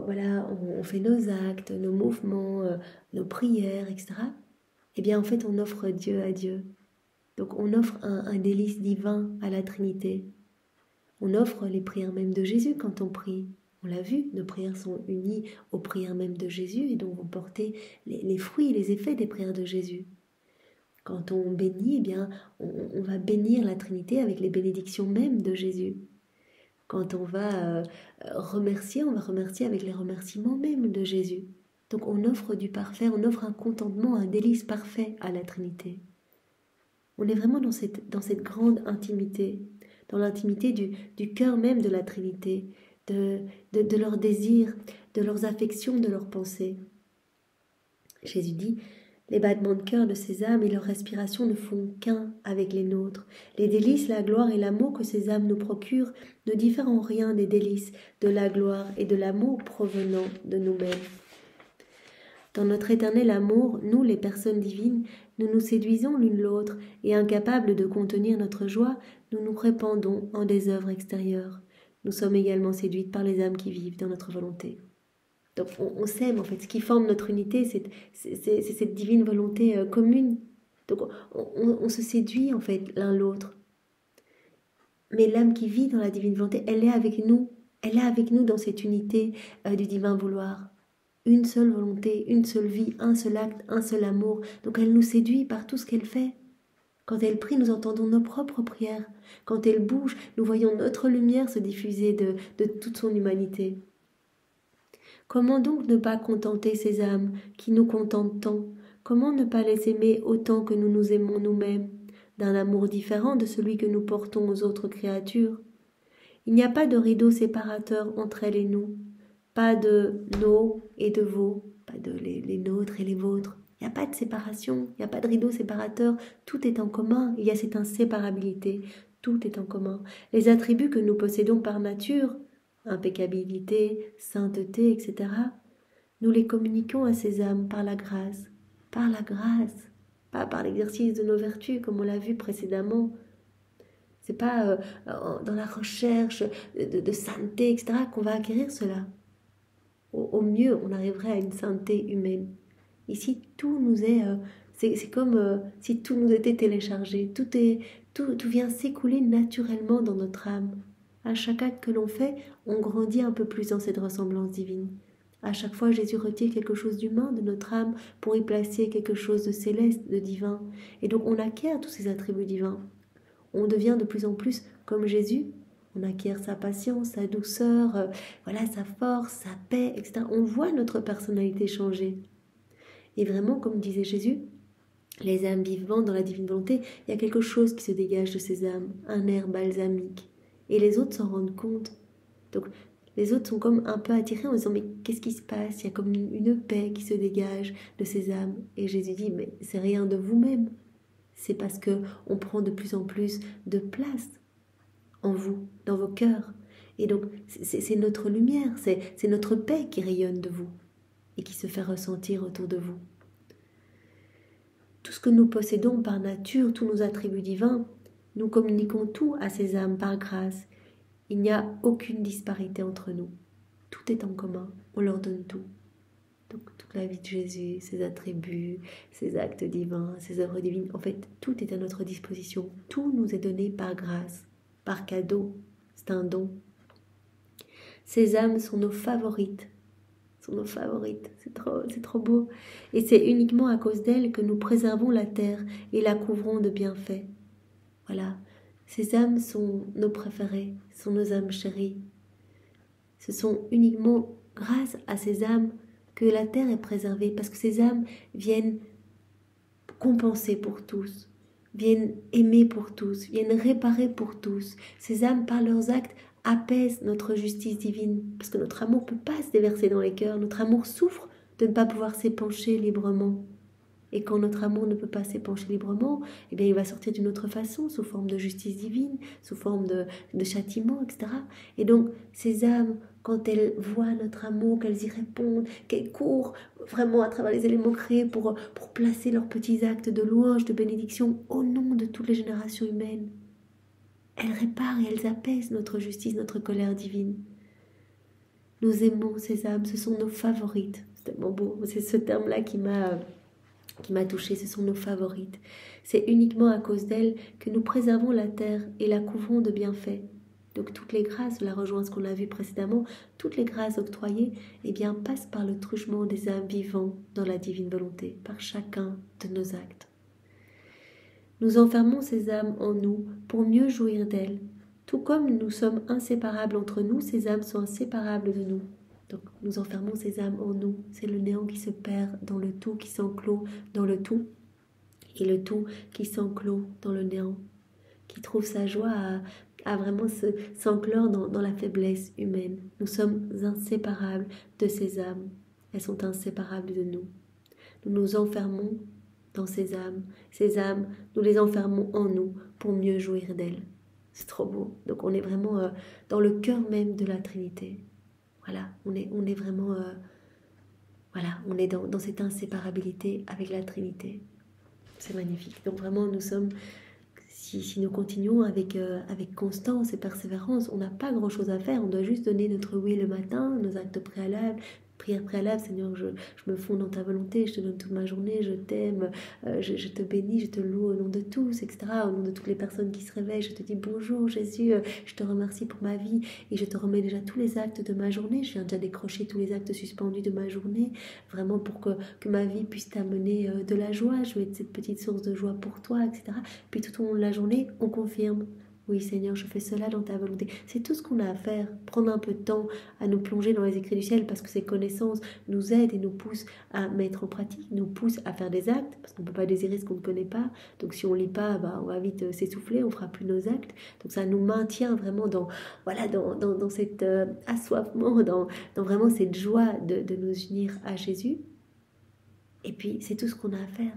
voilà, on fait nos actes, nos mouvements, nos prières, etc. Eh bien, en fait, on offre Dieu à Dieu. Donc, on offre un délice divin à la Trinité. On offre les prières même de Jésus quand on prie. On l'a vu, nos prières sont unies aux prières même de Jésus et donc vont porter les fruits, les effets des prières de Jésus. Quand on bénit, eh bien, on va bénir la Trinité avec les bénédictions même de Jésus. Quand on va remercier, on va remercier avec les remerciements même de Jésus. Donc on offre du parfait, on offre un contentement, un délice parfait à la Trinité. On est vraiment dans cette grande intimité, dans l'intimité du cœur même de la Trinité, de leurs désirs, de leurs affections, de leurs pensées. Jésus dit: les battements de cœur de ces âmes et leur respiration ne font qu'un avec les nôtres. Les délices, la gloire et l'amour que ces âmes nous procurent ne diffèrent en rien des délices, de la gloire et de l'amour provenant de nous-mêmes. Dans notre éternel amour, nous, les personnes divines, nous nous séduisons l'une l'autre et incapables de contenir notre joie, nous nous répandons en des œuvres extérieures. Nous sommes également séduites par les âmes qui vivent dans notre volonté. Donc on s'aime en fait, ce qui forme notre unité, c'est cette divine volonté commune. Donc on se séduit en fait l'un l'autre. Mais l'âme qui vit dans la divine volonté, elle est avec nous dans cette unité du divin vouloir. Une seule volonté, une seule vie, un seul acte, un seul amour. Donc elle nous séduit par tout ce qu'elle fait. Quand elle prie, nous entendons nos propres prières. Quand elle bouge, nous voyons notre lumière se diffuser de toute son humanité. Comment donc ne pas contenter ces âmes qui nous contentent tant? Comment ne pas les aimer autant que nous nous aimons nous-mêmes, d'un amour différent de celui que nous portons aux autres créatures? Il n'y a pas de rideau séparateur entre elles et nous, pas de nos et de vos, pas de les nôtres et les vôtres. Il n'y a pas de séparation, il n'y a pas de rideau séparateur, tout est en commun, il y a cette inséparabilité, tout est en commun. Les attributs que nous possédons par nature, impeccabilité, sainteté, etc., nous les communiquons à ces âmes par la grâce, pas par l'exercice de nos vertus comme on l'a vu précédemment. C'est pas dans la recherche de sainteté, etc., qu'on va acquérir cela. Au mieux, on arriverait à une sainteté humaine. Ici, tout nous est... c'est comme si tout nous était téléchargé. Tout vient s'écouler naturellement dans notre âme. À chaque acte que l'on fait, on grandit un peu plus dans cette ressemblance divine. À chaque fois, Jésus retire quelque chose d'humain de notre âme pour y placer quelque chose de céleste, de divin. Et donc, on acquiert tous ces attributs divins. On devient de plus en plus comme Jésus. On acquiert sa patience, sa douceur, voilà, sa force, sa paix, etc. On voit notre personnalité changer. Et vraiment, comme disait Jésus, les âmes vivant dans la divine volonté, il y a quelque chose qui se dégage de ces âmes, un air balsamique. Et les autres s'en rendent compte. Donc, les autres sont comme un peu attirés en disant: mais qu'est-ce qui se passe? Il y a comme une paix qui se dégage de ces âmes. Et Jésus dit: mais c'est rien de vous-même. C'est parce qu'on prend de plus en plus de place en vous, dans vos cœurs. Et donc, c'est notre lumière, c'est notre paix qui rayonne de vous et qui se fait ressentir autour de vous. Tout ce que nous possédons par nature, tous nos attributs divins, nous communiquons tout à ces âmes par grâce. Il n'y a aucune disparité entre nous. tout est en commun, on leur donne tout. Donc toute la vie de Jésus, ses attributs, ses actes divins, ses œuvres divines, en fait, tout est à notre disposition. Tout nous est donné par grâce, par cadeau. C'est un don. Ces âmes sont nos favorites. C'est trop beau. Et c'est uniquement à cause d'elles que nous préservons la terre et la couvrons de bienfaits. Voilà. Ces âmes sont nos préférées, sont nos âmes chéries. Ce sont uniquement grâce à ces âmes que la terre est préservée, parce que ces âmes viennent compenser pour tous, viennent aimer pour tous, viennent réparer pour tous. Ces âmes, par leurs actes, apaisent notre justice divine, parce que notre amour ne peut pas se déverser dans les cœurs, notre amour souffre de ne pas pouvoir s'épancher librement. Et quand notre amour ne peut pas s'épancher librement, eh bien, il va sortir d'une autre façon, sous forme de justice divine, sous forme de châtiment, etc. Et donc, ces âmes, quand elles voient notre amour, qu'elles y répondent, qu'elles courent vraiment à travers les éléments créés pour placer leurs petits actes de louange, de bénédiction au nom de toutes les générations humaines, elles réparent et elles apaisent notre justice, notre colère divine. Nous aimons ces âmes, ce sont nos favorites. C'est tellement beau, c'est ce terme-là qui m'a touchée, ce sont nos favorites. C'est uniquement à cause d'elles que nous préservons la terre et la couvrons de bienfaits. Donc toutes les grâces, cela rejoint ce qu'on a vu précédemment, toutes les grâces octroyées, eh bien, passent par le truchement des âmes vivants dans la divine volonté, par chacun de nos actes. Nous enfermons ces âmes en nous pour mieux jouir d'elles. Tout comme nous sommes inséparables entre nous, ces âmes sont inséparables de nous. Donc nous enfermons ces âmes en nous. C'est le néant qui se perd dans le tout, qui s'enclôt dans le tout, et le tout qui s'enclôt dans le néant, qui trouve sa joie à vraiment s'enclore dans la faiblesse humaine. Nous sommes inséparables de ces âmes. Elles sont inséparables de nous. Nous nous enfermons dans ces âmes. Ces âmes, nous les enfermons en nous pour mieux jouir d'elles. C'est trop beau. Donc on est vraiment dans le cœur même de la Trinité. Voilà, on est vraiment, on est dans cette inséparabilité avec la Trinité. C'est magnifique. Donc vraiment, nous sommes, si nous continuons avec constance et persévérance, on n'a pas grand-chose à faire. On doit juste donner notre oui le matin, nos actes préalables, prière préalable, Seigneur, je me fonds dans ta volonté, je te donne toute ma journée, je t'aime, je te bénis, je te loue au nom de tous, etc. Au nom de toutes les personnes qui se réveillent, je te dis bonjour Jésus, je te remercie pour ma vie et je te remets déjà tous les actes de ma journée. Je viens déjà décrocher tous les actes suspendus de ma journée, vraiment pour que ma vie puisse t'amener de la joie. Je veux être cette petite source de joie pour toi, etc. Puis tout au long de la journée, on confirme. Oui Seigneur, je fais cela dans ta volonté. C'est tout ce qu'on a à faire, prendre un peu de temps à nous plonger dans les écrits du ciel parce que ces connaissances nous aident et nous poussent à mettre en pratique, nous poussent à faire des actes parce qu'on ne peut pas désirer ce qu'on ne connaît pas. Donc si on ne lit pas, on va vite s'essouffler, on ne fera plus nos actes. Donc ça nous maintient vraiment dans cet assoiffement, dans vraiment cette joie de nous unir à Jésus. Et puis c'est tout ce qu'on a à faire.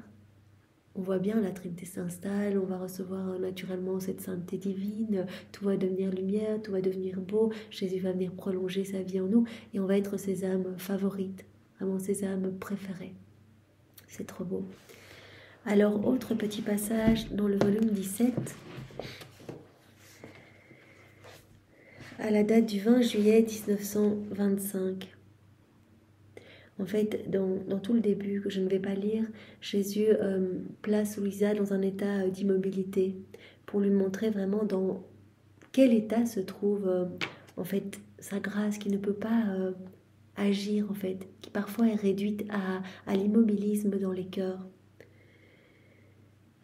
On voit bien, la Trinité s'installe, on va recevoir naturellement cette sainteté divine, tout va devenir lumière, tout va devenir beau, Jésus va venir prolonger sa vie en nous et on va être ses âmes favorites, vraiment ses âmes préférées. C'est trop beau. Alors, autre petit passage dans le volume 17, à la date du 20 juillet 1925. En fait, dans tout le début, que je ne vais pas lire, Jésus place Louisa dans un état d'immobilité pour lui montrer vraiment dans quel état se trouve en fait sa grâce qui ne peut pas agir en fait, qui parfois est réduite à l'immobilisme dans les cœurs.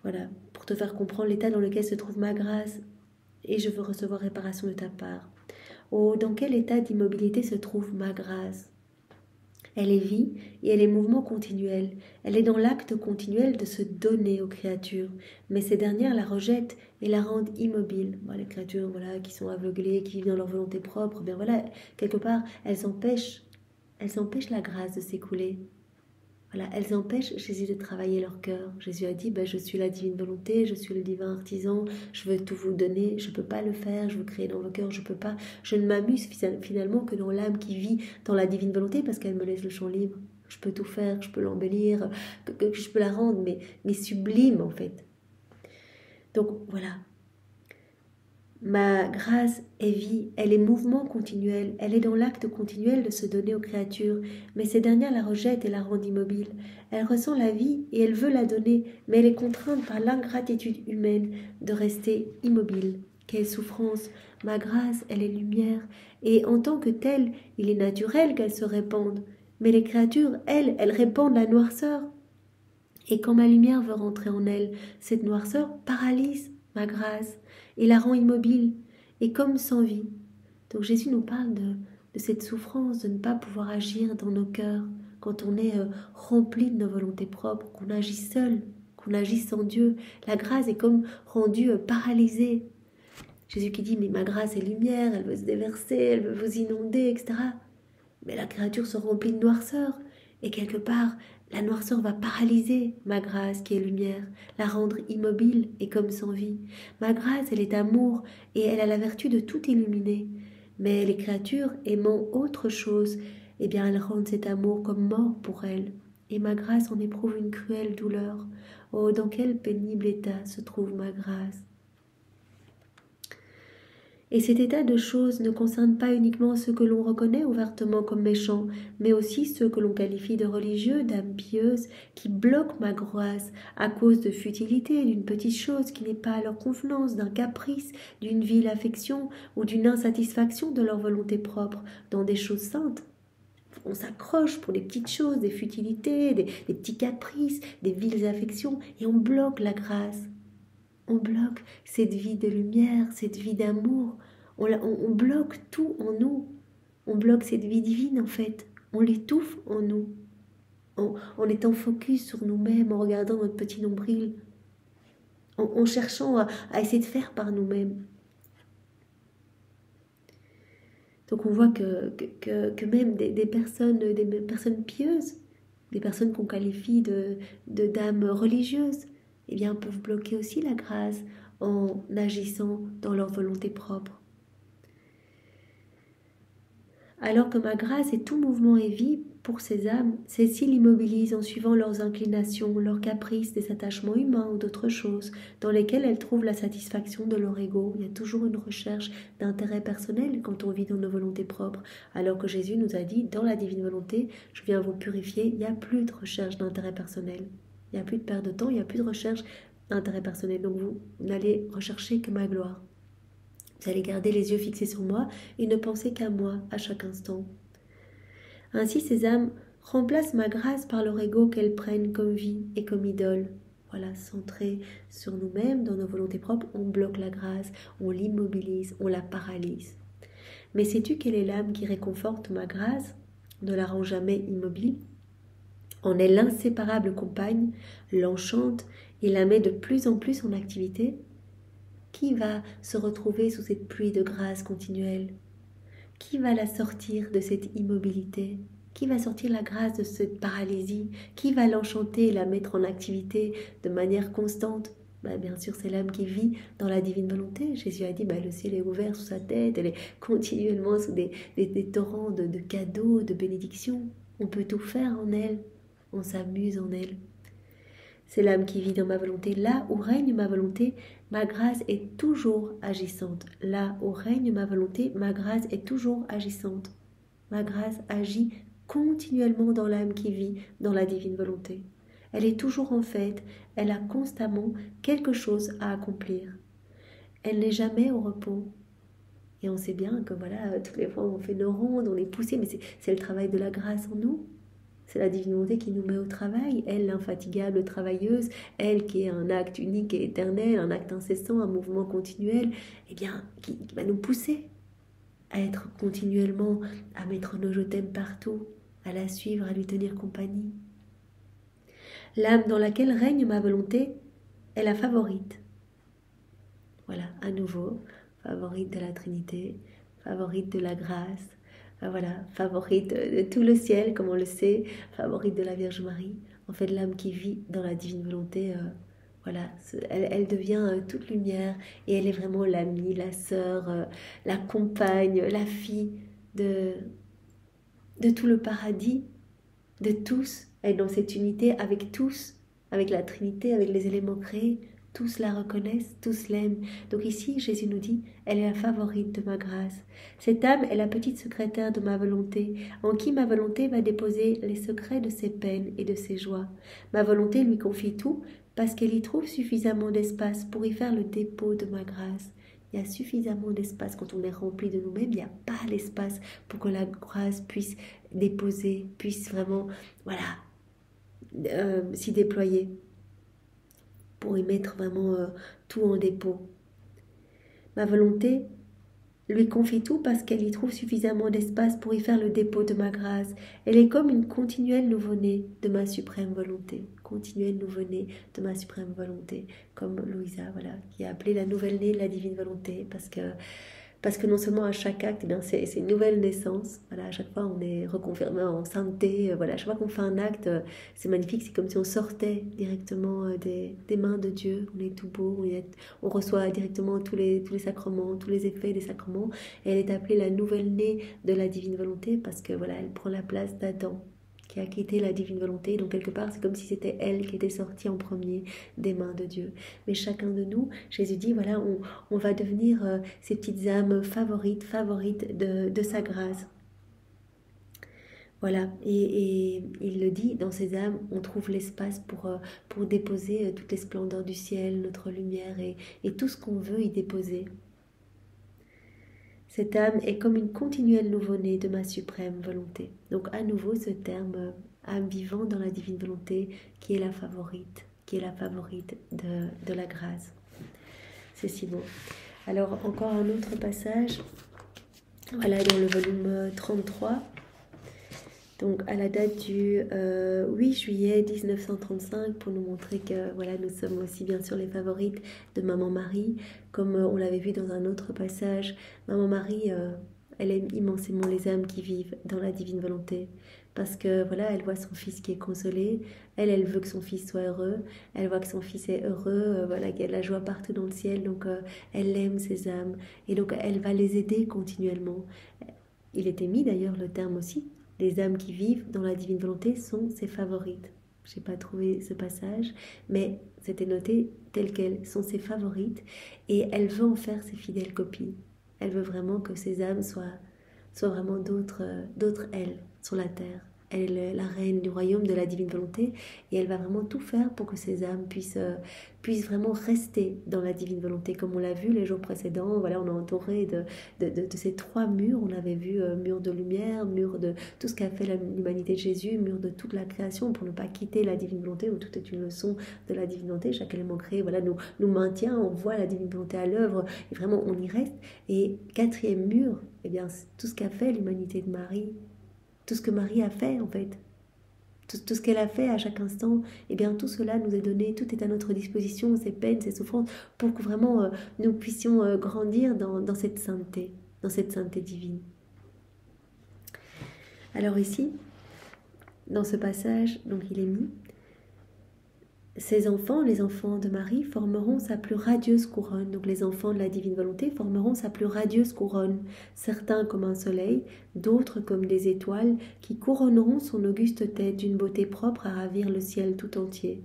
Voilà, pour te faire comprendre l'état dans lequel se trouve ma grâce et je veux recevoir réparation de ta part. Oh, dans quel état d'immobilité se trouve ma grâce ? Elle est vie et elle est mouvement continuel. Elle est dans l'acte continuel de se donner aux créatures. Mais ces dernières la rejettent et la rendent immobile. Les créatures qui sont aveuglées, qui vivent dans leur volonté propre, quelque part, elles empêchent la grâce de s'écouler. Elles empêchent Jésus de travailler leur cœur. Jésus a dit, je suis la divine volonté, je suis le divin artisan, je veux tout vous donner, je ne peux pas le faire, je veux créer dans vos cœurs, je ne peux pas. Je ne m'amuse finalement que dans l'âme qui vit dans la divine volonté parce qu'elle me laisse le champ libre. Je peux tout faire, je peux l'embellir, que je peux la rendre, mais sublime en fait. Donc voilà. Ma grâce est vie, elle est mouvement continuel, elle est dans l'acte continuel de se donner aux créatures, mais ces dernières la rejettent et la rendent immobile. Elle ressent la vie et elle veut la donner, mais elle est contrainte par l'ingratitude humaine de rester immobile. Quelle souffrance! Ma grâce, elle est lumière, et en tant que telle, il est naturel qu'elle se répande. Mais les créatures, elles répandent la noirceur. Et quand ma lumière veut rentrer en elle, cette noirceur paralyse ma grâce et la rend immobile et comme sans vie. Donc Jésus nous parle de cette souffrance de ne pas pouvoir agir dans nos cœurs quand on est rempli de nos volontés propres, qu'on agit seul, qu'on agit sans Dieu. La grâce est comme rendue paralysée. Jésus qui dit, mais ma grâce est lumière, elle veut se déverser, elle veut vous inonder, etc. Mais la créature se remplit de noirceur, et quelque part, la noirceur va paralyser ma grâce qui est lumière, la rendre immobile et comme sans vie. Ma grâce, elle est amour, et elle a la vertu de tout illuminer. Mais les créatures, aimant autre chose, eh bien, elles rendent cet amour comme mort pour elles. Et ma grâce en éprouve une cruelle douleur. Oh, dans quel pénible état se trouve ma grâce! Et cet état de choses ne concerne pas uniquement ceux que l'on reconnaît ouvertement comme méchants, mais aussi ceux que l'on qualifie de religieux, d'âmes pieuses, qui bloquent ma grâce à cause de futilité, d'une petite chose qui n'est pas à leur convenance, d'un caprice, d'une vile affection ou d'une insatisfaction de leur volonté propre dans des choses saintes. On s'accroche pour des petites choses, des futilités, des petits caprices, des viles affections, et on bloque la grâce. On bloque cette vie de lumière, cette vie d'amour. On bloque tout en nous. On bloque cette vie divine en fait. On l'étouffe en nous. En étant focus sur nous-mêmes, en regardant notre petit nombril. En cherchant à essayer de faire par nous-mêmes. Donc on voit que même des personnes pieuses, des personnes qu'on qualifie de dames religieuses, eh bien, peuvent bloquer aussi la grâce en agissant dans leur volonté propre. Alors que ma grâce est tout mouvement et vie pour ces âmes, celles-ci l'immobilisent en suivant leurs inclinations, leurs caprices, des attachements humains ou d'autres choses, dans lesquelles elles trouvent la satisfaction de leur ego. Il y a toujours une recherche d'intérêt personnel quand on vit dans nos volontés propres, alors que Jésus nous a dit, dans la divine volonté, je viens vous purifier, il n'y a plus de recherche d'intérêt personnel. Il n'y a plus de perte de temps, il n'y a plus de recherche d'intérêt personnel. Donc vous n'allez rechercher que ma gloire. Vous allez garder les yeux fixés sur moi et ne penser qu'à moi à chaque instant. Ainsi ces âmes remplacent ma grâce par leur ego qu'elles prennent comme vie et comme idole. Voilà, centrées sur nous-mêmes, dans nos volontés propres, on bloque la grâce, on l'immobilise, on la paralyse. Mais sais-tu quelle est l'âme qui réconforte ma grâce, ne la rend jamais immobile? En est l'inséparable compagne, l'enchante et la met de plus en plus en activité. Qui va se retrouver sous cette pluie de grâce continuelle? Qui va la sortir de cette immobilité? Qui va sortir la grâce de cette paralysie? Qui va l'enchanter et la mettre en activité de manière constante? Bien sûr, c'est l'âme qui vit dans la divine volonté. Jésus a dit, le ciel est ouvert sous sa tête, elle est continuellement sous des torrents de cadeaux, de bénédictions. On peut tout faire en elle. On s'amuse en elle. C'est l'âme qui vit dans ma volonté. Là où règne ma volonté, ma grâce est toujours agissante. Là où règne ma volonté, ma grâce est toujours agissante. Ma grâce agit continuellement dans l'âme qui vit dans la divine volonté. Elle est toujours en fait, elle a constamment quelque chose à accomplir. Elle n'est jamais au repos. Et on sait bien que toutes les fois on fait nos rondes, on est poussé, mais c'est le travail de la grâce en nous. C'est la divine volonté qui nous met au travail, elle l'infatigable travailleuse, elle qui est un acte unique et éternel, un acte incessant, un mouvement continuel, qui va nous pousser à être continuellement, à mettre nos je t'aime partout, à la suivre, à lui tenir compagnie. L'âme dans laquelle règne ma volonté est la favorite. Voilà, à nouveau, favorite de la Trinité, favorite de la grâce, favorite de tout le ciel, comme on le sait, favorite de la Vierge Marie. En fait, l'âme qui vit dans la divine volonté, elle devient toute lumière et elle est vraiment l'amie, la sœur, la compagne, la fille de tout le paradis, de tous. Elle est dans cette unité avec tous, avec la Trinité, avec les éléments créés. Tous la reconnaissent, tous l'aiment. Donc ici, Jésus nous dit, elle est la favorite de ma grâce. Cette âme est la petite secrétaire de ma volonté, en qui ma volonté va déposer les secrets de ses peines et de ses joies. Ma volonté lui confie tout, parce qu'elle y trouve suffisamment d'espace pour y faire le dépôt de ma grâce. Il y a suffisamment d'espace quand on est rempli de nous-mêmes, il n'y a pas l'espace pour que la grâce puisse déposer, puisse vraiment, s'y déployer, pour y mettre vraiment tout en dépôt. Ma volonté lui confie tout parce qu'elle y trouve suffisamment d'espace pour y faire le dépôt de ma grâce. Elle est comme une continuelle nouveau-née de ma suprême volonté. Continuelle nouveau-née de ma suprême volonté. Comme Louisa, qui a appelé la nouvelle-née de la divine volonté parce que non seulement à chaque acte, c'est une nouvelle naissance. À chaque fois, on est reconfirmé en sainteté. À chaque fois qu'on fait un acte, c'est magnifique. C'est comme si on sortait directement des mains de Dieu. On est tout beau, on reçoit directement tous les sacrements, tous les effets des sacrements. Et elle est appelée la nouvelle-née de la divine volonté parce que elle prend la place d'Adam, qui a quitté la divine volonté. Donc quelque part, c'est comme si c'était elle qui était sortie en premier des mains de Dieu. Mais chacun de nous, Jésus dit, on va devenir ces petites âmes favorites de sa grâce. Et il le dit, dans ces âmes, on trouve l'espace pour déposer toutes les splendeurs du ciel, notre lumière et tout ce qu'on veut y déposer. Cette âme est comme une continuelle nouveau-née de ma suprême volonté. Donc à nouveau ce terme âme vivant dans la divine volonté qui est la favorite de la grâce. C'est si beau. Alors encore un autre passage, dans le volume 33. Donc à la date du 8 juillet 1935, pour nous montrer que nous sommes aussi bien sûr les favorites de Maman Marie, comme on l'avait vu dans un autre passage. Maman Marie, elle aime immensément les âmes qui vivent dans la divine volonté, parce que elle voit son fils qui est consolé, elle veut que son fils soit heureux, elle voit que son fils est heureux, qu'il y a de la joie partout dans le ciel, donc elle aime ces âmes, et donc elle va les aider continuellement. Il était mis d'ailleurs le terme aussi, les âmes qui vivent dans la divine volonté sont ses favorites. Je n'ai pas trouvé ce passage, mais c'était noté tel quel, sont ses favorites, et elle veut en faire ses fidèles copines. Elle veut vraiment que ces âmes soient vraiment d'autres elles sur la terre. Elle est la reine du royaume de la divine volonté, et elle va vraiment tout faire pour que ces âmes puissent vraiment rester dans la divine volonté. Comme on l'a vu les jours précédents, on est entouré de ces trois murs. On avait vu mur de lumière, mur de tout ce qu'a fait l'humanité de Jésus, mur de toute la création pour ne pas quitter la divine volonté, où tout est une leçon de la divine volonté. Chaque élément créé nous maintient, on voit la divine volonté à l'œuvre, et vraiment on y reste. Et quatrième mur, tout ce qu'a fait l'humanité de Marie, tout ce que Marie a fait en fait, tout ce qu'elle a fait à chaque instant, tout cela nous est donné, tout est à notre disposition, ses peines, ses souffrances, pour que vraiment nous puissions grandir dans cette sainteté divine. Alors ici, dans ce passage, donc il est mis, ces enfants, les enfants de Marie, formeront sa plus radieuse couronne. Donc les enfants de la divine volonté formeront sa plus radieuse couronne, certains comme un soleil, d'autres comme des étoiles, qui couronneront son auguste tête d'une beauté propre à ravir le ciel tout entier.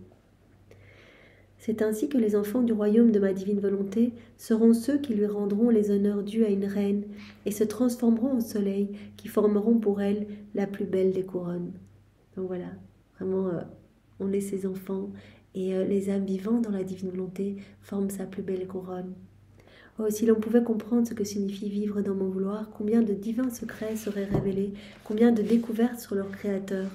C'est ainsi que les enfants du royaume de ma divine volonté seront ceux qui lui rendront les honneurs dus à une reine et se transformeront en soleil, qui formeront pour elle la plus belle des couronnes. Donc voilà, vraiment, on est ses enfants. Et les âmes vivant dans la divine volonté forment sa plus belle couronne. Oh, si l'on pouvait comprendre ce que signifie vivre dans mon vouloir, combien de divins secrets seraient révélés, combien de découvertes sur leur Créateur.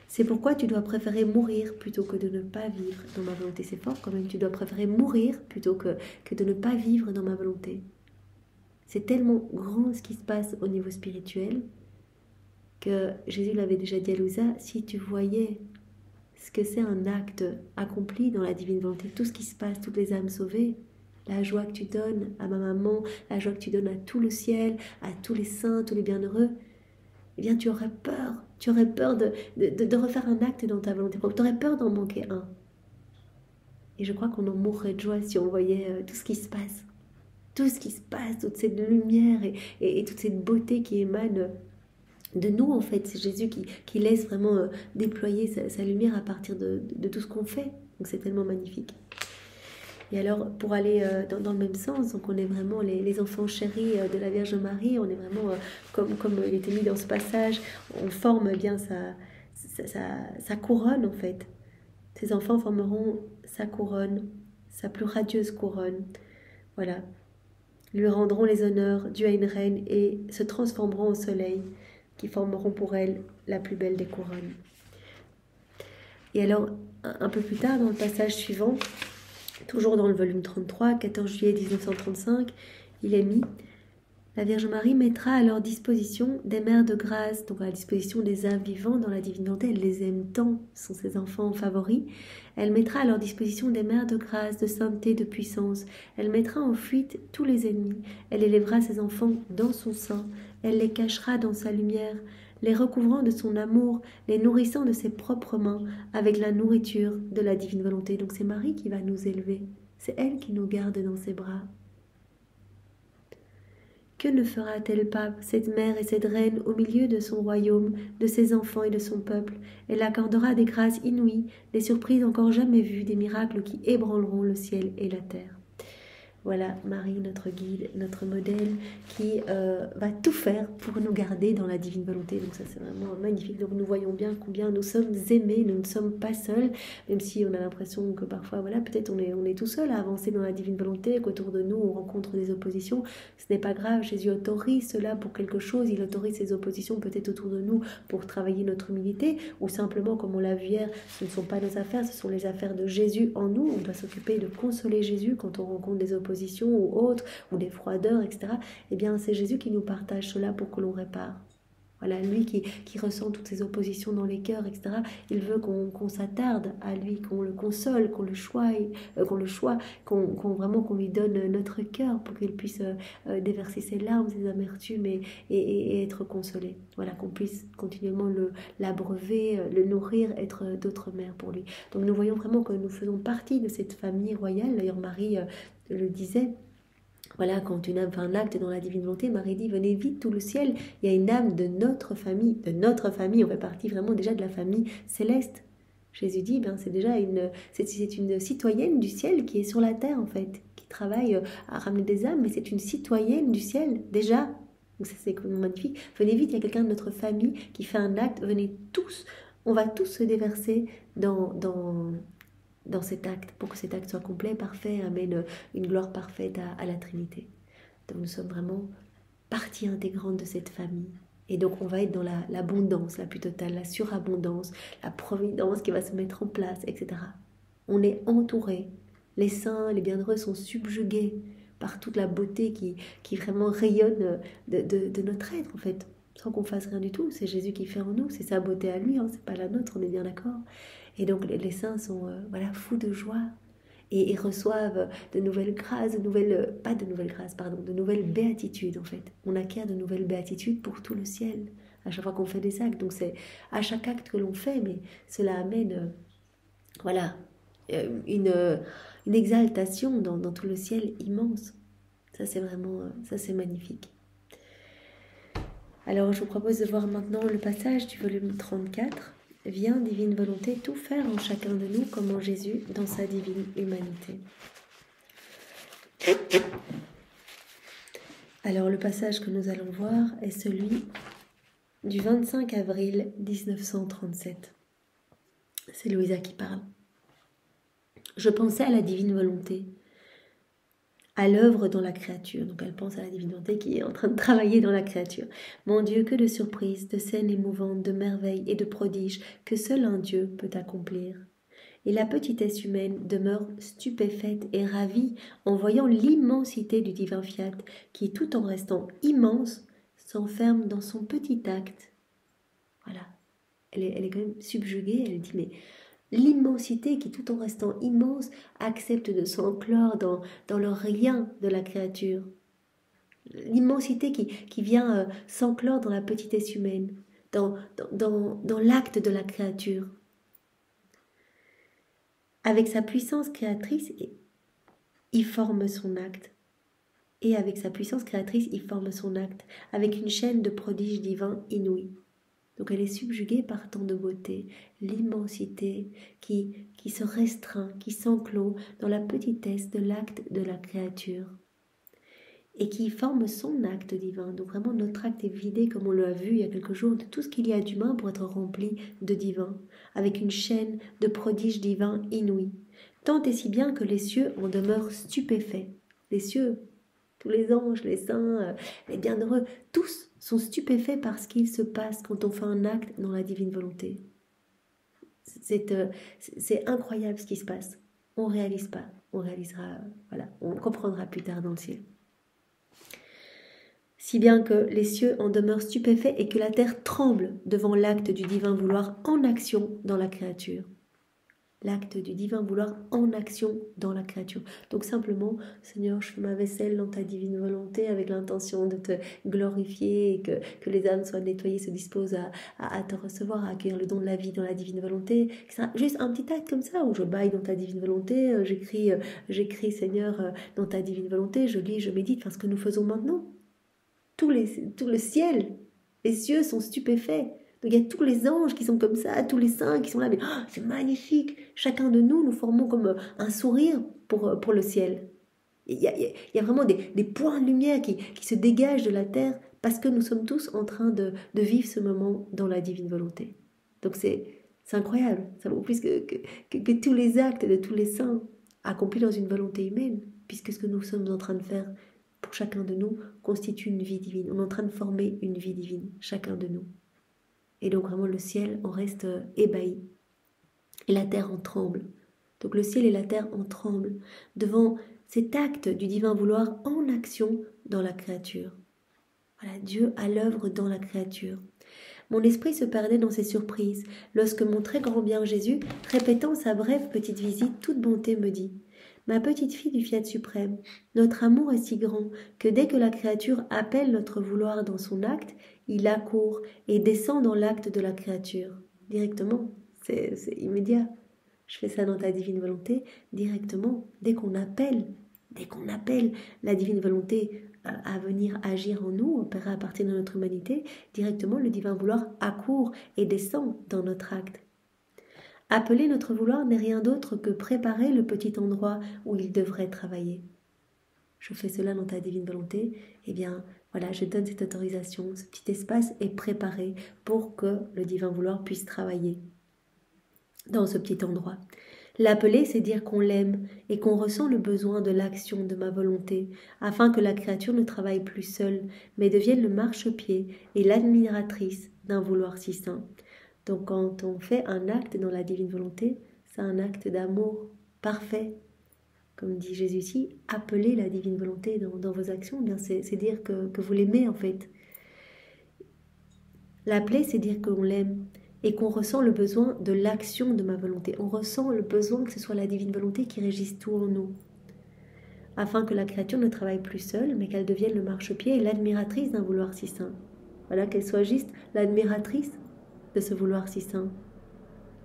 C'est pourquoi tu dois préférer mourir plutôt que de ne pas vivre dans ma volonté. C'est fort quand même, tu dois préférer mourir plutôt que de ne pas vivre dans ma volonté. C'est tellement grand ce qui se passe au niveau spirituel que Jésus l'avait déjà dit à Louisa, si tu voyais ce que c'est un acte accompli dans la divine volonté, tout ce qui se passe, toutes les âmes sauvées, la joie que tu donnes à ma maman, la joie que tu donnes à tout le ciel, à tous les saints, tous les bienheureux, tu aurais peur de refaire un acte dans ta volonté propre, tu aurais peur d'en manquer un. Et je crois qu'on en mourrait de joie si on voyait tout ce qui se passe, toute cette lumière et toute cette beauté qui émane de nous en fait. C'est Jésus qui laisse vraiment déployer sa lumière à partir de tout ce qu'on fait. Donc c'est tellement magnifique. Et alors, pour aller dans le même sens, donc on est vraiment les enfants chéris de la Vierge Marie, on est vraiment, comme il était mis dans ce passage, on forme bien sa couronne en fait. Ces enfants formeront sa couronne, sa plus radieuse couronne. Voilà. Lui rendront les honneurs dus à une reine et se transformeront au soleil, qui formeront pour elle la plus belle des couronnes. Et alors, un peu plus tard, dans le passage suivant, toujours dans le volume 33, 14 juillet 1935, il est mis « La Vierge Marie mettra à leur disposition des mères de grâce, donc à la disposition des âmes vivantes dans la divine volonté, elle les aime tant, ce sont ses enfants favoris, elle mettra à leur disposition des mères de grâce, de sainteté, de puissance, elle mettra en fuite tous les ennemis, elle élèvera ses enfants dans son sein, elle les cachera dans sa lumière, les recouvrant de son amour, les nourrissant de ses propres mains, avec la nourriture de la divine volonté. » Donc c'est Marie qui va nous élever, c'est elle qui nous garde dans ses bras. Que ne fera-t-elle pas, cette mère et cette reine, au milieu de son royaume, de ses enfants et de son peuple? Elle accordera des grâces inouïes, des surprises encore jamais vues, des miracles qui ébranleront le ciel et la terre. Voilà, Marie, notre guide, notre modèle, qui va tout faire pour nous garder dans la divine volonté. Donc ça, c'est vraiment magnifique. Donc nous voyons bien combien nous sommes aimés, nous ne sommes pas seuls, même si on a l'impression que parfois, voilà, peut-être on est tout seul à avancer dans la divine volonté, qu'autour de nous, on rencontre des oppositions. Ce n'est pas grave, Jésus autorise cela pour quelque chose. Il autorise ces oppositions peut-être autour de nous pour travailler notre humilité, ou simplement, comme on l'a vu hier, ce ne sont pas nos affaires, ce sont les affaires de Jésus en nous. On doit s'occuper de consoler Jésus quand on rencontre des oppositions ou autres, ou des froideurs, etc. Eh bien, c'est Jésus qui nous partage cela pour que l'on répare. Voilà, lui qui ressent toutes ces oppositions dans les cœurs, etc. Il veut qu'on s'attarde à lui, qu'on le console, qu'on le vraiment qu'on lui donne notre cœur pour qu'il puisse déverser ses larmes, ses amertumes et être consolé. Voilà, qu'on puisse continuellement l'abreuver, le nourrir, être d'autres mères pour lui. Donc nous voyons vraiment que nous faisons partie de cette famille royale. D'ailleurs, Marie le disait. Voilà, quand une âme fait un acte dans la divine volonté, Marie dit, venez vite tout le ciel, il y a une âme de notre famille, on fait partie vraiment déjà de la famille céleste. Jésus dit, c'est déjà c'est une citoyenne du ciel qui est sur la terre en fait, qui travaille à ramener des âmes, mais c'est une citoyenne du ciel déjà. Donc ça c'est magnifique. Venez vite, il y a quelqu'un de notre famille qui fait un acte, venez tous, on va tous se déverser dans cet acte, pour que cet acte soit complet, parfait, amène une gloire parfaite à la Trinité. Donc nous sommes vraiment partie intégrante de cette famille. Et donc on va être dans l'abondance la plus totale, la surabondance, la providence qui va se mettre en place, etc. On est entouré. Les saints, les bienheureux sont subjugués par toute la beauté qui vraiment rayonne de notre être, en fait, sans qu'on fasse rien du tout. C'est Jésus qui fait en nous, c'est sa beauté à lui, c'est pas la nôtre, on est bien d'accord. Et donc les saints sont fous de joie et reçoivent de nouvelles grâces, de nouvelles béatitudes en fait. On acquiert de nouvelles béatitudes pour tout le ciel à chaque fois qu'on fait des actes. Donc c'est à chaque acte que l'on fait, mais cela amène une exaltation dans tout le ciel immense. Ça c'est vraiment, ça c'est magnifique. Alors je vous propose de voir maintenant le passage du volume 34. Viens, divine volonté, tout faire en chacun de nous comme en Jésus dans sa divine humanité. Alors le passage que nous allons voir est celui du 25 avril 1937. C'est Louisa qui parle. Je pensais à la divine volonté, à l'œuvre dans la créature. Donc elle pense à la divine volonté qui est en train de travailler dans la créature. Mon Dieu, que de surprises, de scènes émouvantes, de merveilles et de prodiges que seul un Dieu peut accomplir. Et la petitesse humaine demeure stupéfaite et ravie en voyant l'immensité du divin fiat qui, tout en restant immense, s'enferme dans son petit acte. Voilà. Elle est quand même subjuguée, elle dit mais l'immensité qui, tout en restant immense, accepte de s'enclore dans le rien de la créature. L'immensité qui vient s'enclore dans la petitesse humaine, dans l'acte de la créature. Avec sa puissance créatrice, il forme son acte. Et avec sa puissance créatrice, il forme son acte, avec une chaîne de prodiges divins inouïs. Donc elle est subjuguée par tant de beauté, l'immensité qui se restreint, qui s'enclôt dans la petitesse de l'acte de la créature et qui forme son acte divin. Donc vraiment notre acte est vidé, comme on l'a vu il y a quelques jours, de tout ce qu'il y a d'humain pour être rempli de divin, avec une chaîne de prodiges divins inouïs. Tant et si bien que les cieux en demeurent stupéfaits. Les cieux, tous les anges, les saints, les bienheureux, tous sont stupéfaits par ce qu'il se passe quand on fait un acte dans la divine volonté. C'est incroyable ce qui se passe. On ne réalise pas. On réalisera, voilà, on comprendra plus tard dans le ciel. Si bien que les cieux en demeurent stupéfaits et que la terre tremble devant l'acte du divin vouloir en action dans la créature. L'acte du divin vouloir en action dans la créature. Donc simplement, Seigneur, je fais ma vaisselle dans ta divine volonté avec l'intention de te glorifier et que les âmes soient nettoyées, se disposent à te recevoir, à accueillir le don de la vie dans la divine volonté. Juste un petit acte comme ça où je baille dans ta divine volonté, j'écris Seigneur dans ta divine volonté, je lis, je médite, enfin ce que nous faisons maintenant. Tout le ciel, les cieux sont stupéfaits. Donc il y a tous les anges qui sont comme ça, tous les saints qui sont là, mais oh, c'est magnifique. Chacun de nous formons comme un sourire pour le ciel. Il y a vraiment des points de lumière qui se dégagent de la terre parce que nous sommes tous en train de vivre ce moment dans la divine volonté. Donc c'est incroyable. Ça vaut plus que tous les actes de tous les saints accomplis dans une volonté humaine, puisque ce que nous sommes en train de faire pour chacun de nous constitue une vie divine. On est en train de former une vie divine, chacun de nous. Et donc vraiment le ciel en reste ébahi. Et la terre en tremble. Donc le ciel et la terre en tremblent devant cet acte du divin vouloir en action dans la créature. Voilà, Dieu à l'œuvre dans la créature. Mon esprit se perdait dans ses surprises, lorsque mon très grand bien Jésus, répétant sa brève petite visite, toute bonté me dit: ma petite fille du Fiat suprême, notre amour est si grand que dès que la créature appelle notre vouloir dans son acte, il accourt et descend dans l'acte de la créature. Directement, c'est immédiat. Je fais ça dans ta divine volonté, directement, dès qu'on appelle la divine volonté à venir agir en nous, opérer à partir de notre humanité, directement le divin vouloir accourt et descend dans notre acte. Appeler notre vouloir n'est rien d'autre que préparer le petit endroit où il devrait travailler. Je fais cela dans ta divine volonté, eh bien, voilà, je donne cette autorisation, ce petit espace est préparé pour que le divin vouloir puisse travailler dans ce petit endroit. L'appeler, c'est dire qu'on l'aime et qu'on ressent le besoin de l'action de ma volonté, afin que la créature ne travaille plus seule, mais devienne le marchepied et l'admiratrice d'un vouloir si saint. Donc quand on fait un acte dans la divine volonté, c'est un acte d'amour parfait. Comme dit Jésus ici, appelez la divine volonté dans vos actions, eh bien c'est dire que vous l'aimez en fait. L'appeler, c'est dire qu'on l'aime et qu'on ressent le besoin de l'action de ma volonté. On ressent le besoin que ce soit la divine volonté qui régisse tout en nous, afin que la créature ne travaille plus seule, mais qu'elle devienne le marchepied et l'admiratrice d'un vouloir si saint. Voilà, qu'elle soit juste l'admiratrice de ce vouloir si saint.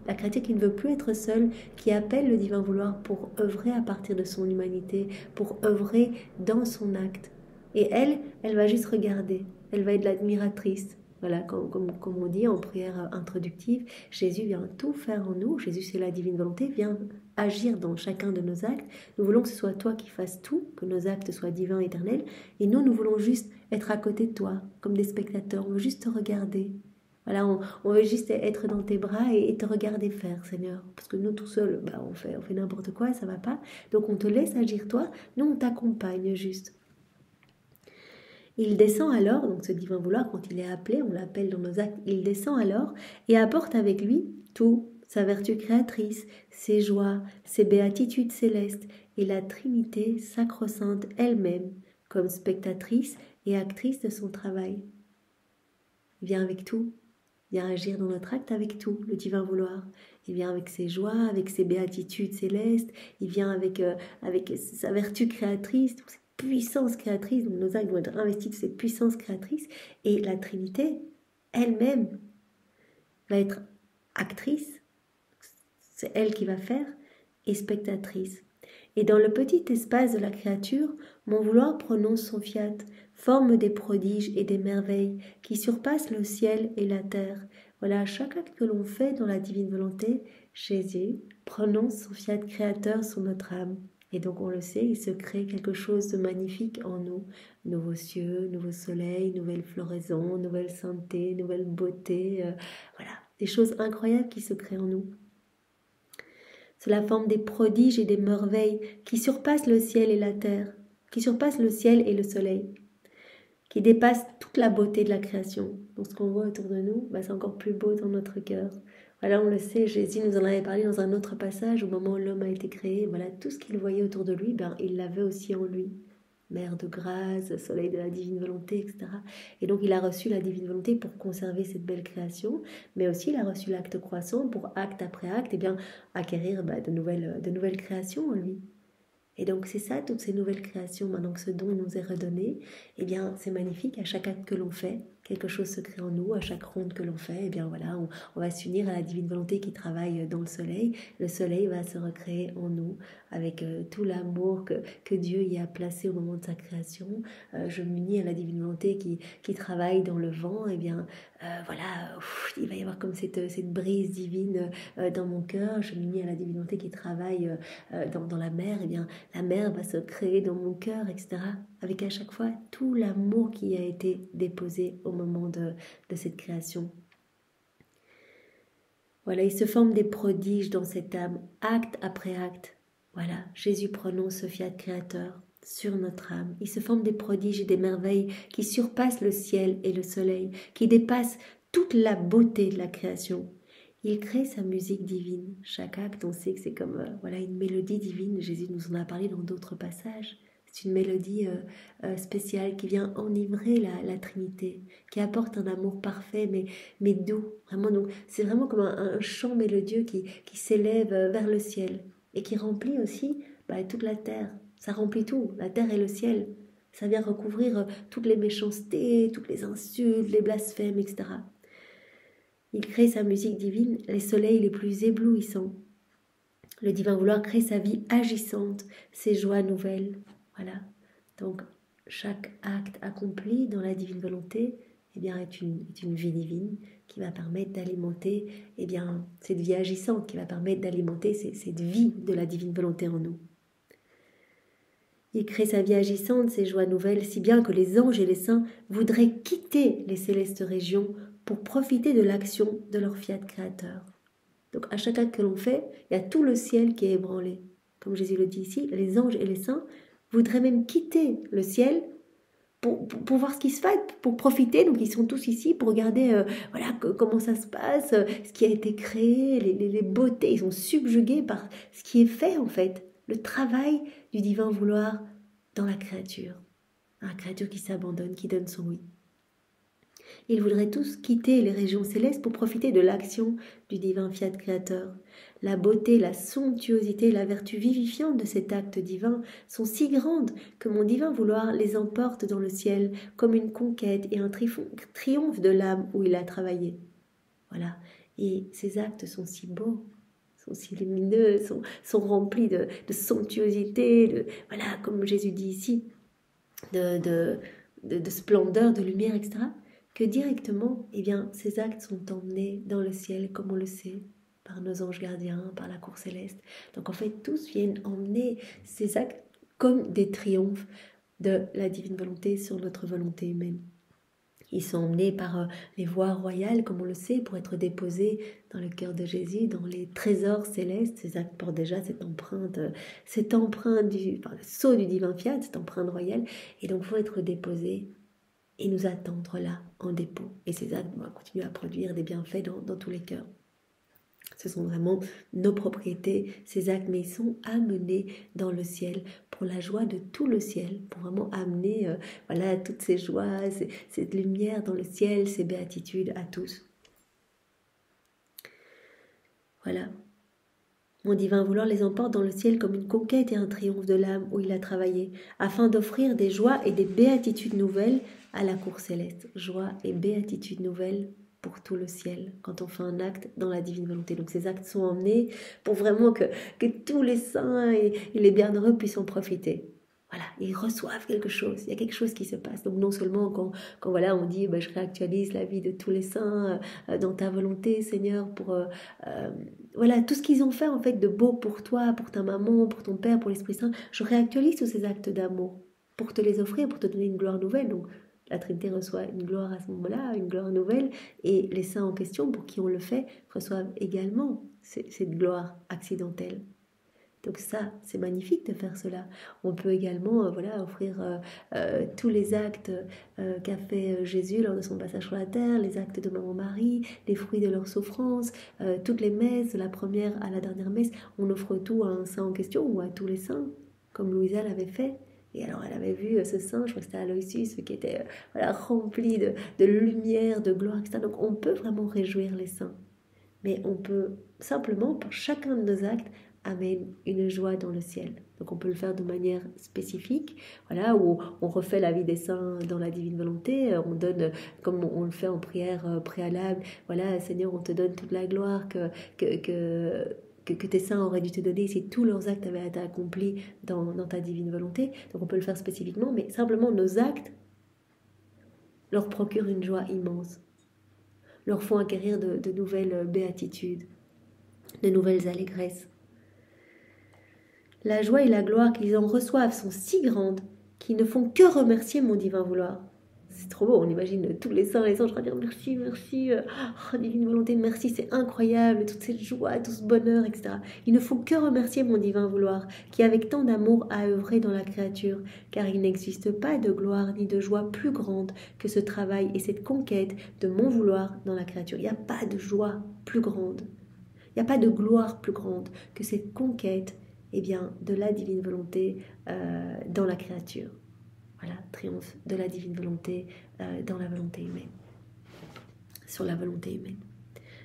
La créature qui ne veut plus être seule, qui appelle le divin vouloir pour œuvrer à partir de son humanité, pour œuvrer dans son acte. Et elle va juste regarder, elle va être l'admiratrice. Voilà, comme on dit en prière introductive, Jésus vient tout faire en nous, Jésus c'est la divine volonté, vient agir dans chacun de nos actes. Nous voulons que ce soit toi qui fasses tout, que nos actes soient divins, éternels, et nous voulons juste être à côté de toi, comme des spectateurs, on veut juste te regarder. Voilà, on veut juste être dans tes bras et te regarder faire, Seigneur. Parce que nous, tout seuls, on fait n'importe quoi et ça va pas. Donc on te laisse agir toi, nous on t'accompagne juste. Il descend alors, donc ce divin vouloir, quand il est appelé, on l'appelle dans nos actes, il descend alors et apporte avec lui tout, sa vertu créatrice, ses joies, ses béatitudes célestes et la Trinité sacro-sainte elle-même, comme spectatrice et actrice de son travail. Il vient avec tout. Il vient agir dans notre acte avec tout, le divin vouloir. Il vient avec ses joies, avec ses béatitudes célestes, il vient avec sa vertu créatrice, toute cette puissance créatrice, donc nos actes vont être investis de cette puissance créatrice, et la Trinité elle-même va être actrice, c'est elle qui va faire, et spectatrice. Et dans le petit espace de la créature, mon vouloir prononce son fiat, forme des prodiges et des merveilles qui surpassent le ciel et la terre. Voilà, à chaque acte que l'on fait dans la divine volonté, Jésus prononce son fiat créateur sur notre âme. Et donc on le sait, il se crée quelque chose de magnifique en nous. Nouveaux cieux, nouveau soleil, nouvelle floraison, nouvelle santé, nouvelle beauté. Voilà, des choses incroyables qui se créent en nous. C'est la forme des prodiges et des merveilles qui surpassent le ciel et la terre, qui surpassent le ciel et le soleil, qui dépassent toute la beauté de la création. Donc ce qu'on voit autour de nous, c'est encore plus beau dans notre cœur. Voilà, on le sait, Jésus nous en avait parlé dans un autre passage, au moment où l'homme a été créé. Voilà, tout ce qu'il voyait autour de lui, il l'avait aussi en lui. Mère de grâce, soleil de la divine volonté, etc. Et donc il a reçu la divine volonté pour conserver cette belle création, mais aussi il a reçu l'acte croissant pour acte après acte, acquérir de nouvelles créations en lui. Et donc c'est ça, toutes ces nouvelles créations, maintenant que ce don nous est redonné, c'est magnifique, à chaque acte que l'on fait, quelque chose se crée en nous, à chaque ronde que l'on fait, voilà, on va s'unir à la divine volonté qui travaille dans le soleil va se recréer en nous, avec tout l'amour que Dieu y a placé au moment de sa création. Je m'unis à la divine volonté qui travaille dans le vent, il va y avoir comme cette brise divine dans mon cœur. Je m'unis à la divine volonté qui travaille dans la mer, la mer va se créer dans mon cœur, etc. Avec à chaque fois tout l'amour qui a été déposé au moment de cette création. Voilà, il se forme des prodiges dans cette âme, acte après acte. Voilà, Jésus prononce ce fiat créateur sur notre âme. Il se forme des prodiges et des merveilles qui surpassent le ciel et le soleil, qui dépassent toute la beauté de la création. Il crée sa musique divine. Chaque acte, on sait que c'est comme une mélodie divine. Jésus nous en a parlé dans d'autres passages. C'est une mélodie spéciale qui vient enivrer la Trinité, qui apporte un amour parfait mais doux. Vraiment, donc, c'est vraiment comme un chant mélodieux qui s'élève vers le ciel et qui remplit aussi toute la terre. Ça remplit tout, la terre et le ciel. Ça vient recouvrir toutes les méchancetés, toutes les insultes, les blasphèmes, etc. Il crée sa musique divine, les soleils les plus éblouissants. Le divin vouloir crée sa vie agissante, ses joies nouvelles. Voilà. Donc, chaque acte accompli dans la divine volonté est une vie divine qui va permettre d'alimenter cette vie agissante, qui va permettre d'alimenter cette vie de la divine volonté en nous. Il crée sa vie agissante, ses joies nouvelles, si bien que les anges et les saints voudraient quitter les célestes régions pour profiter de l'action de leur fiat créateur. Donc à chaque acte que l'on fait, il y a tout le ciel qui est ébranlé. Comme Jésus le dit ici, les anges et les saints voudraient même quitter le ciel pour voir ce qui se fait, pour profiter. Donc ils sont tous ici pour regarder comment ça se passe, ce qui a été créé, les beautés. Ils sont subjugués par ce qui est fait en fait, le travail du divin vouloir dans la créature. La créature qui s'abandonne, qui donne son oui. Ils voudraient tous quitter les régions célestes pour profiter de l'action du divin fiat créateur. La beauté, la somptuosité, la vertu vivifiante de cet acte divin sont si grandes que mon divin vouloir les emporte dans le ciel comme une conquête et un triomphe de l'âme où il a travaillé. Voilà. Et ces actes sont si beaux, sont si lumineux, sont remplis de somptuosité, comme Jésus dit ici, de splendeur, de lumière, etc., que directement, ces actes sont emmenés dans le ciel, comme on le sait, par nos anges gardiens, par la cour céleste. Donc en fait, tous viennent emmener ces actes comme des triomphes de la divine volonté sur notre volonté humaine. Ils sont emmenés par les voies royales, comme on le sait, pour être déposés dans le cœur de Jésus, dans les trésors célestes. Ces actes portent déjà cette empreinte le sceau du divin fiat, cette empreinte royale. Et donc, il faut être déposés et nous attendre là, en dépôt. Et ces actes vont continuer à produire des bienfaits dans tous les cœurs. Ce sont vraiment nos propriétés, ces actes, mais ils sont amenés dans le ciel pour la joie de tout le ciel, pour vraiment amener toutes ces joies, cette lumière dans le ciel, ces béatitudes à tous. Voilà. Mon divin vouloir les emporte dans le ciel comme une conquête et un triomphe de l'âme où il a travaillé, afin d'offrir des joies et des béatitudes nouvelles à la cour céleste. Joie et béatitudes nouvelles pour tout le ciel quand on fait un acte dans la divine volonté. Donc ces actes sont emmenés pour vraiment que tous les saints et les bienheureux puissent en profiter. Voilà, ils reçoivent quelque chose, il y a quelque chose qui se passe. Donc non seulement quand voilà, on dit je réactualise la vie de tous les saints dans ta volonté, Seigneur, pour voilà, tout ce qu'ils ont fait en fait de beau pour toi, pour ta maman, pour ton Père, pour l'Esprit Saint, je réactualise tous ces actes d'amour pour te les offrir, pour te donner une gloire nouvelle. Donc la Trinité reçoit une gloire à ce moment-là, une gloire nouvelle, et les saints en question, pour qui on le fait, reçoivent également cette gloire accidentelle. Donc ça, c'est magnifique de faire cela. On peut également voilà, offrir tous les actes qu'a fait Jésus lors de son passage sur la terre, les actes de Maman Marie, les fruits de leur souffrance, toutes les messes, de la première à la dernière messe. On offre tout à un saint en question ou à tous les saints, comme Louisa l'avait fait. Et alors elle avait vu ce saint, je crois que c'était Aloysius, qui était voilà, rempli de lumière, de gloire, etc. Donc on peut vraiment réjouir les saints. Mais on peut simplement, pour chacun de nos actes, amène une joie dans le ciel. Donc on peut le faire de manière spécifique, voilà, où on refait la vie des saints dans la divine volonté, on donne, comme on le fait en prière préalable, voilà, Seigneur, on te donne toute la gloire que tes saints auraient dû te donner si tous leurs actes avaient été accomplis dans ta divine volonté. Donc on peut le faire spécifiquement, mais simplement nos actes leur procurent une joie immense, leur font acquérir de nouvelles béatitudes, de nouvelles allégresses. La joie et la gloire qu'ils en reçoivent sont si grandes qu'ils ne font que remercier mon divin vouloir. C'est trop beau, on imagine tous les saints, je vais dire merci, merci, divine volonté, merci, c'est incroyable, toute cette joie, tout ce bonheur, etc. Ils ne font que remercier mon divin vouloir, qui avec tant d'amour a œuvré dans la créature, car il n'existe pas de gloire ni de joie plus grande que ce travail et cette conquête de mon vouloir dans la créature. Il n'y a pas de joie plus grande, il n'y a pas de gloire plus grande que cette conquête de la divine volonté dans la créature. Voilà, triomphe de la divine volonté dans la volonté humaine, sur la volonté humaine.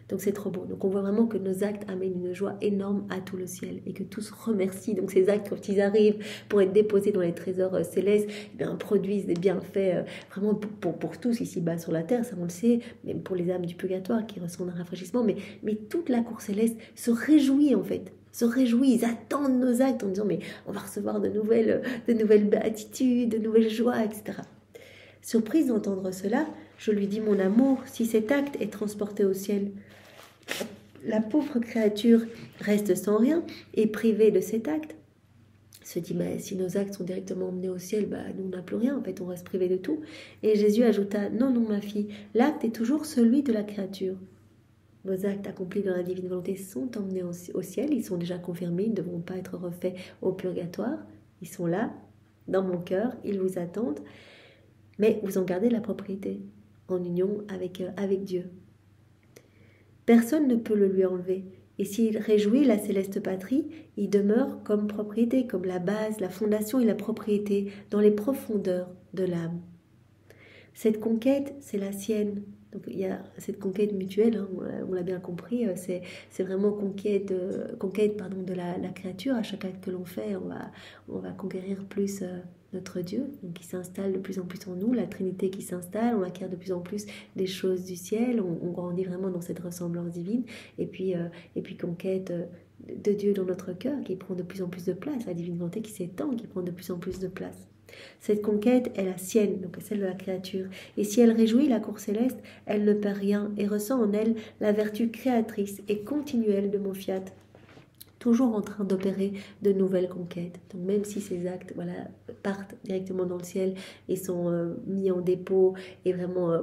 Donc c'est trop beau. Donc on voit vraiment que nos actes amènent une joie énorme à tout le ciel et que tous remercient. Donc ces actes, quand ils arrivent pour être déposés dans les trésors célestes, produisent des bienfaits vraiment pour tous ici-bas sur la terre, ça on le sait, même pour les âmes du purgatoire qui ressentent un rafraîchissement. Mais toute la cour céleste se réjouit en fait. Se réjouit, ils attendent nos actes en disant mais on va recevoir de nouvelles béatitudes, de nouvelles joies, etc. Surprise d'entendre cela, je lui dis mon amour, si cet acte est transporté au ciel, la pauvre créature reste sans rien et privée de cet acte. Se dit si nos actes sont directement emmenés au ciel, nous on n'a plus rien, en fait on reste privé de tout. Et Jésus ajouta, non ma fille, l'acte est toujours celui de la créature. Vos actes accomplis dans la divine volonté sont emmenés au ciel, ils sont déjà confirmés, ils ne devront pas être refaits au purgatoire, ils sont là, dans mon cœur, ils vous attendent, mais vous en gardez la propriété, en union avec Dieu. Personne ne peut le lui enlever, et s'il réjouit la céleste patrie, il demeure comme propriété, comme la base, la fondation et la propriété dans les profondeurs de l'âme. Cette conquête, c'est la sienne. Donc il y a cette conquête mutuelle, on l'a bien compris, c'est vraiment conquête de la créature. À chaque acte que l'on fait, on va conquérir plus notre Dieu, donc qui s'installe de plus en plus en nous, la Trinité qui s'installe, on acquiert de plus en plus des choses du ciel, on grandit vraiment dans cette ressemblance divine, et puis conquête de Dieu dans notre cœur qui prend de plus en plus de place, la divine volonté qui s'étend, qui prend de plus en plus de place. Cette conquête est la sienne, donc celle de la créature. Et si elle réjouit la cour céleste, elle ne perd rien et ressent en elle la vertu créatrice et continuelle de mon fiat, toujours en train d'opérer de nouvelles conquêtes. Donc même si ces actes partent directement dans le ciel et sont mis en dépôt et vraiment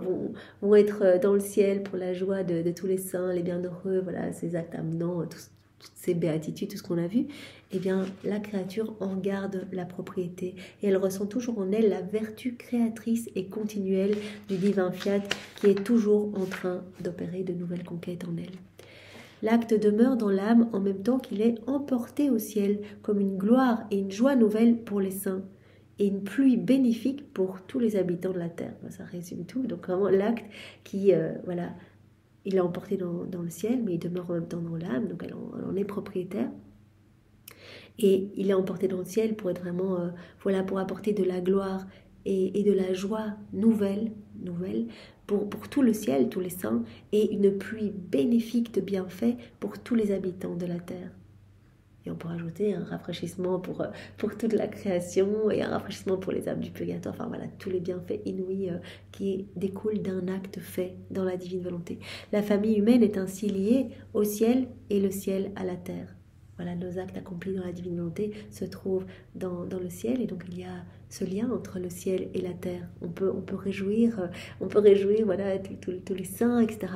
vont être dans le ciel pour la joie de tous les saints, les bienheureux, ces actes amenant toutes ces béatitudes, tout ce qu'on a vu, la créature en garde la propriété et elle ressent toujours en elle la vertu créatrice et continuelle du divin fiat qui est toujours en train d'opérer de nouvelles conquêtes en elle. L'acte demeure dans l'âme en même temps qu'il est emporté au ciel comme une gloire et une joie nouvelle pour les saints et une pluie bénéfique pour tous les habitants de la terre. Ça résume tout. Donc vraiment l'acte qui, il est emporté dans le ciel, mais il demeure en même temps dans l'âme, donc elle en est propriétaire. Et il est emporté dans le ciel pour être vraiment, pour apporter de la gloire et de la joie nouvelle pour tout le ciel, tous les saints, et une pluie bénéfique de bienfaits pour tous les habitants de la terre. Et on peut rajouter un rafraîchissement pour toute la création et un rafraîchissement pour les âmes du purgatoire. Enfin voilà, tous les bienfaits inouïs qui découlent d'un acte fait dans la divine volonté. La famille humaine est ainsi liée au ciel et le ciel à la terre. Voilà, nos actes accomplis dans la divine volonté se trouvent dans le ciel, et donc il y a ce lien entre le ciel et la terre. On peut réjouir voilà, tous les saints, etc.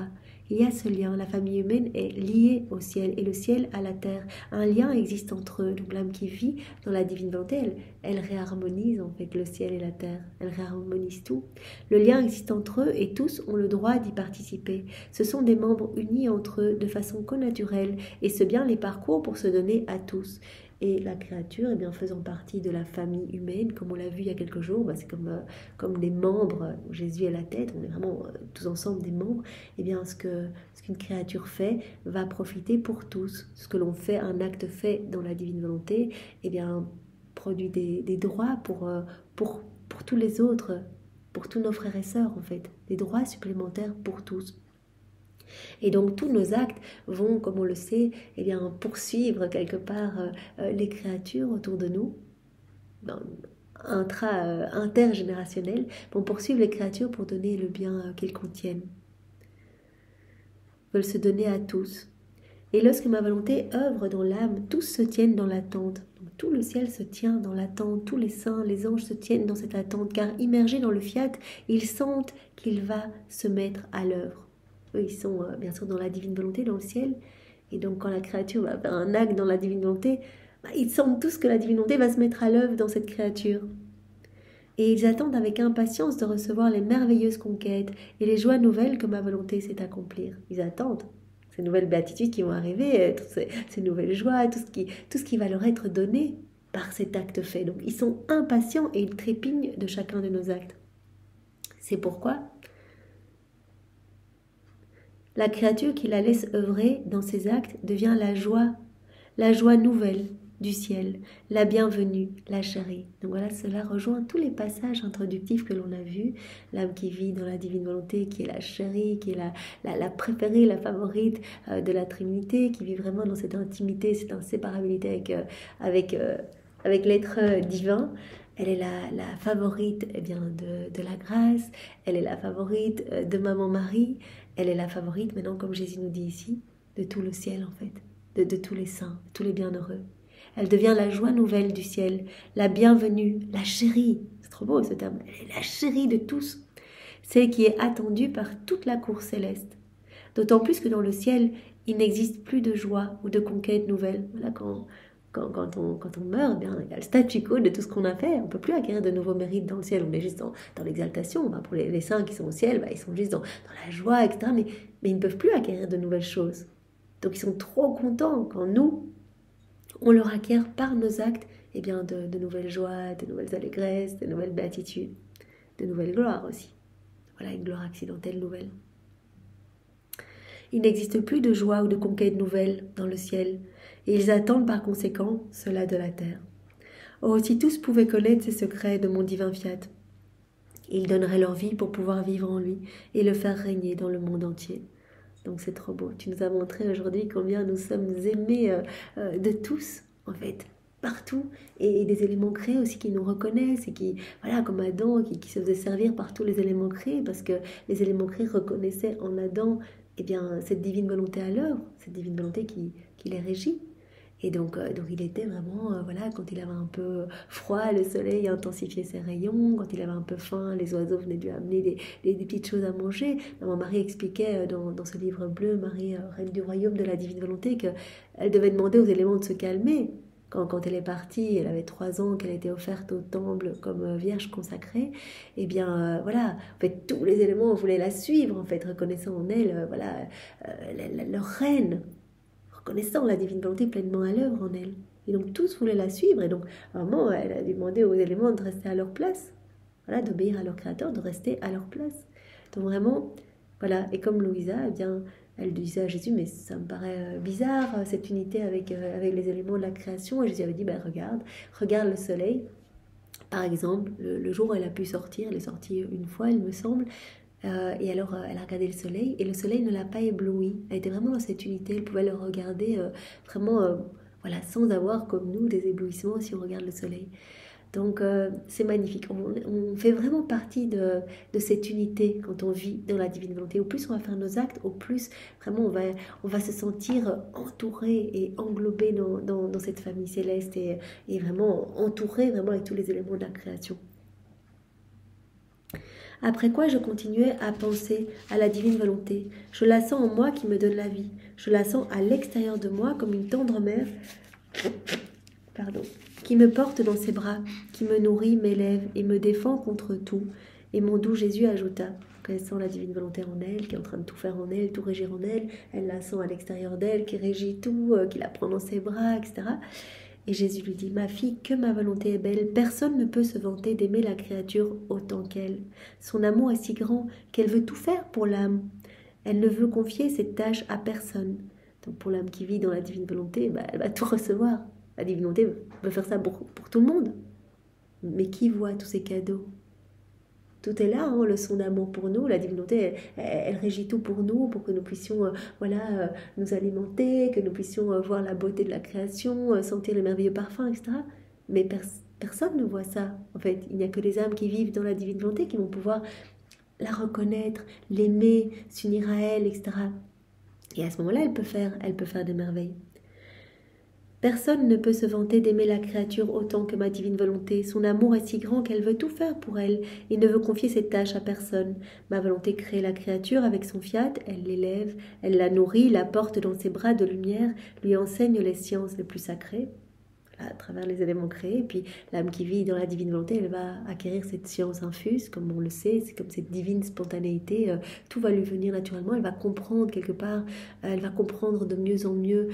Il y a ce lien, la famille humaine est liée au ciel et le ciel à la terre. Un lien existe entre eux. Donc l'âme qui vit dans la divine volonté, elle réharmonise en fait le ciel et la terre. Elle réharmonise tout. Le lien existe entre eux et tous ont le droit d'y participer. Ce sont des membres unis entre eux de façon connaturelle, et ce bien les parcourt pour se donner à tous. Et la créature, eh bien, faisant partie de la famille humaine, comme on l'a vu il y a quelques jours, c'est comme des membres, Jésus est la tête, on est vraiment tous ensemble des membres. Eh bien, ce qu'une créature fait va profiter pour tous. Ce que l'on fait, un acte fait dans la divine volonté, eh bien, produit des droits pour tous les autres, pour tous nos frères et sœurs, en fait, des droits supplémentaires pour tous. Et donc tous nos actes vont, comme on le sait, eh bien, poursuivre quelque part les créatures autour de nous, intergénérationnel, vont poursuivre les créatures pour donner le bien qu'elles contiennent, veulent se donner à tous. Et lorsque ma volonté œuvre dans l'âme, tous se tiennent dans l'attente. Donc, tout le ciel se tient dans l'attente, tous les saints, les anges se tiennent dans cette attente, car immergés dans le fiat, ils sentent qu'il va se mettre à l'œuvre. Eux, ils sont bien sûr dans la divine volonté, dans le ciel. Et donc, quand la créature va faire un acte dans la divine volonté, ils sentent tous que la divine volonté va se mettre à l'œuvre dans cette créature. Et ils attendent avec impatience de recevoir les merveilleuses conquêtes et les joies nouvelles que ma volonté sait accomplir. Ils attendent ces nouvelles béatitudes qui vont arriver, toutes ces nouvelles joies, tout ce qui va leur être donné par cet acte fait. Donc, ils sont impatients et ils trépignent de chacun de nos actes. C'est pourquoi la créature qui la laisse œuvrer dans ses actes devient la joie nouvelle du ciel, la bienvenue, la chérie. Donc voilà, cela rejoint tous les passages introductifs que l'on a vus. L'âme qui vit dans la divine volonté, qui est la chérie, qui est la préférée, la favorite de la Trinité, qui vit vraiment dans cette intimité, cette inséparabilité avec l'être divin. Elle est la favorite bien, de la grâce, elle est la favorite de Maman Marie, elle est la favorite maintenant, comme Jésus nous dit ici, de tout le ciel en fait, de tous les saints, de tous les bienheureux. Elle devient la joie nouvelle du ciel, la bienvenue, la chérie. C'est trop beau ce terme. Elle est la chérie de tous, celle qui est attendue par toute la cour céleste. D'autant plus que dans le ciel, il n'existe plus de joie ou de conquête nouvelle. Voilà, quand on meurt, eh bien, il y a le statu quo de tout ce qu'on a fait. On ne peut plus acquérir de nouveaux mérites dans le ciel. On est juste dans l'exaltation. Pour les saints qui sont au ciel, ils sont juste dans la joie, etc. Mais ils ne peuvent plus acquérir de nouvelles choses. Donc ils sont trop contents quand nous, on leur acquiert par nos actes eh bien, de nouvelles joies, de nouvelles allégresses, de nouvelles béatitudes, de nouvelles gloires aussi. Voilà, une gloire accidentelle nouvelle. Il n'existe plus de joie ou de conquête nouvelle dans le ciel, et ils attendent par conséquent cela de la terre. Or, si tous pouvaient connaître ces secrets de mon divin fiat, ils donneraient leur vie pour pouvoir vivre en lui et le faire régner dans le monde entier. Donc c'est trop beau. Tu nous as montré aujourd'hui combien nous sommes aimés de tous, en fait, partout, et des éléments créés aussi qui nous reconnaissent, et qui, voilà, comme Adam, qui se faisait servir par tous les éléments créés, parce que les éléments créés reconnaissaient en Adam eh bien, cette divine volonté à l'œuvre, cette divine volonté qui les régit. Et donc il était vraiment, voilà, quand il avait un peu froid, le soleil intensifiait ses rayons, quand il avait un peu faim, les oiseaux venaient lui amener des petites choses à manger. Maman Marie expliquait dans ce livre bleu, Marie, reine du royaume de la divine volonté, qu'elle devait demander aux éléments de se calmer. Quand elle est partie, elle avait 3 ans, qu'elle était offerte au temple comme vierge consacrée, eh bien voilà, en fait tous les éléments voulaient la suivre, en fait, reconnaissant en elle, leur reine, reconnaissant la divine volonté pleinement à l'œuvre en elle. Et donc tous voulaient la suivre, et donc vraiment elle a demandé aux éléments de rester à leur place, voilà, d'obéir à leur créateur, de rester à leur place. Donc vraiment, voilà, et comme Louisa, eh bien, elle disait à Jésus, mais ça me paraît bizarre, cette unité avec les éléments de la création. Et Jésus avait dit, regarde le soleil, Par exemple, le jour où elle a pu sortir, elle est sortie une fois, il me semble, et alors elle a regardé le soleil, et le soleil ne l'a pas éblouie. Elle était vraiment dans cette unité, elle pouvait le regarder vraiment, voilà, sans avoir comme nous des éblouissements si on regarde le soleil. Donc c'est magnifique, on fait vraiment partie de cette unité quand on vit dans la divine volonté. Au plus on va faire nos actes, au plus vraiment on va se sentir entouré et englobé dans cette famille céleste et vraiment entouré vraiment avec tous les éléments de la création. Après quoi, je continuais à penser à la divine volonté. Je la sens en moi qui me donne la vie. Je la sens à l'extérieur de moi comme une tendre mère qui me porte dans ses bras, qui me nourrit, m'élève et me défend contre tout. Et mon doux Jésus ajouta qu'elle sent la divine volonté en elle, qui est en train de tout faire en elle, tout régir en elle. Elle la sent à l'extérieur d'elle, qui régit tout, qui la prend dans ses bras, etc. Et Jésus lui dit, ma fille, que ma volonté est belle, personne ne peut se vanter d'aimer la créature autant qu'elle. Son amour est si grand qu'elle veut tout faire pour l'âme. Elle ne veut confier cette tâche à personne. Donc pour l'âme qui vit dans la divine volonté, elle va tout recevoir. La divine volonté veut faire ça pour tout le monde. Mais qui voit tous ces cadeaux? Tout est là, hein, le son d'amour pour nous. La divine volonté, elle régit tout pour nous, pour que nous puissions nous alimenter, que nous puissions voir la beauté de la création, sentir les merveilleux parfums, etc. Mais personne ne voit ça. En fait, il n'y a que les âmes qui vivent dans la divine volonté qui vont pouvoir la reconnaître, l'aimer, s'unir à elle, etc. Et à ce moment-là, elle peut faire des merveilles. Personne ne peut se vanter d'aimer la créature autant que ma divine volonté. Son amour est si grand qu'elle veut tout faire pour elle et ne veut confier cette tâche à personne. Ma volonté crée la créature avec son fiat, elle l'élève, elle la nourrit, la porte dans ses bras de lumière, lui enseigne les sciences les plus sacrées, à travers les éléments créés. Et puis l'âme qui vit dans la divine volonté, elle va acquérir cette science infuse, comme on le sait, c'est comme cette divine spontanéité, tout va lui venir naturellement, elle va comprendre quelque part, elle va comprendre de mieux en mieux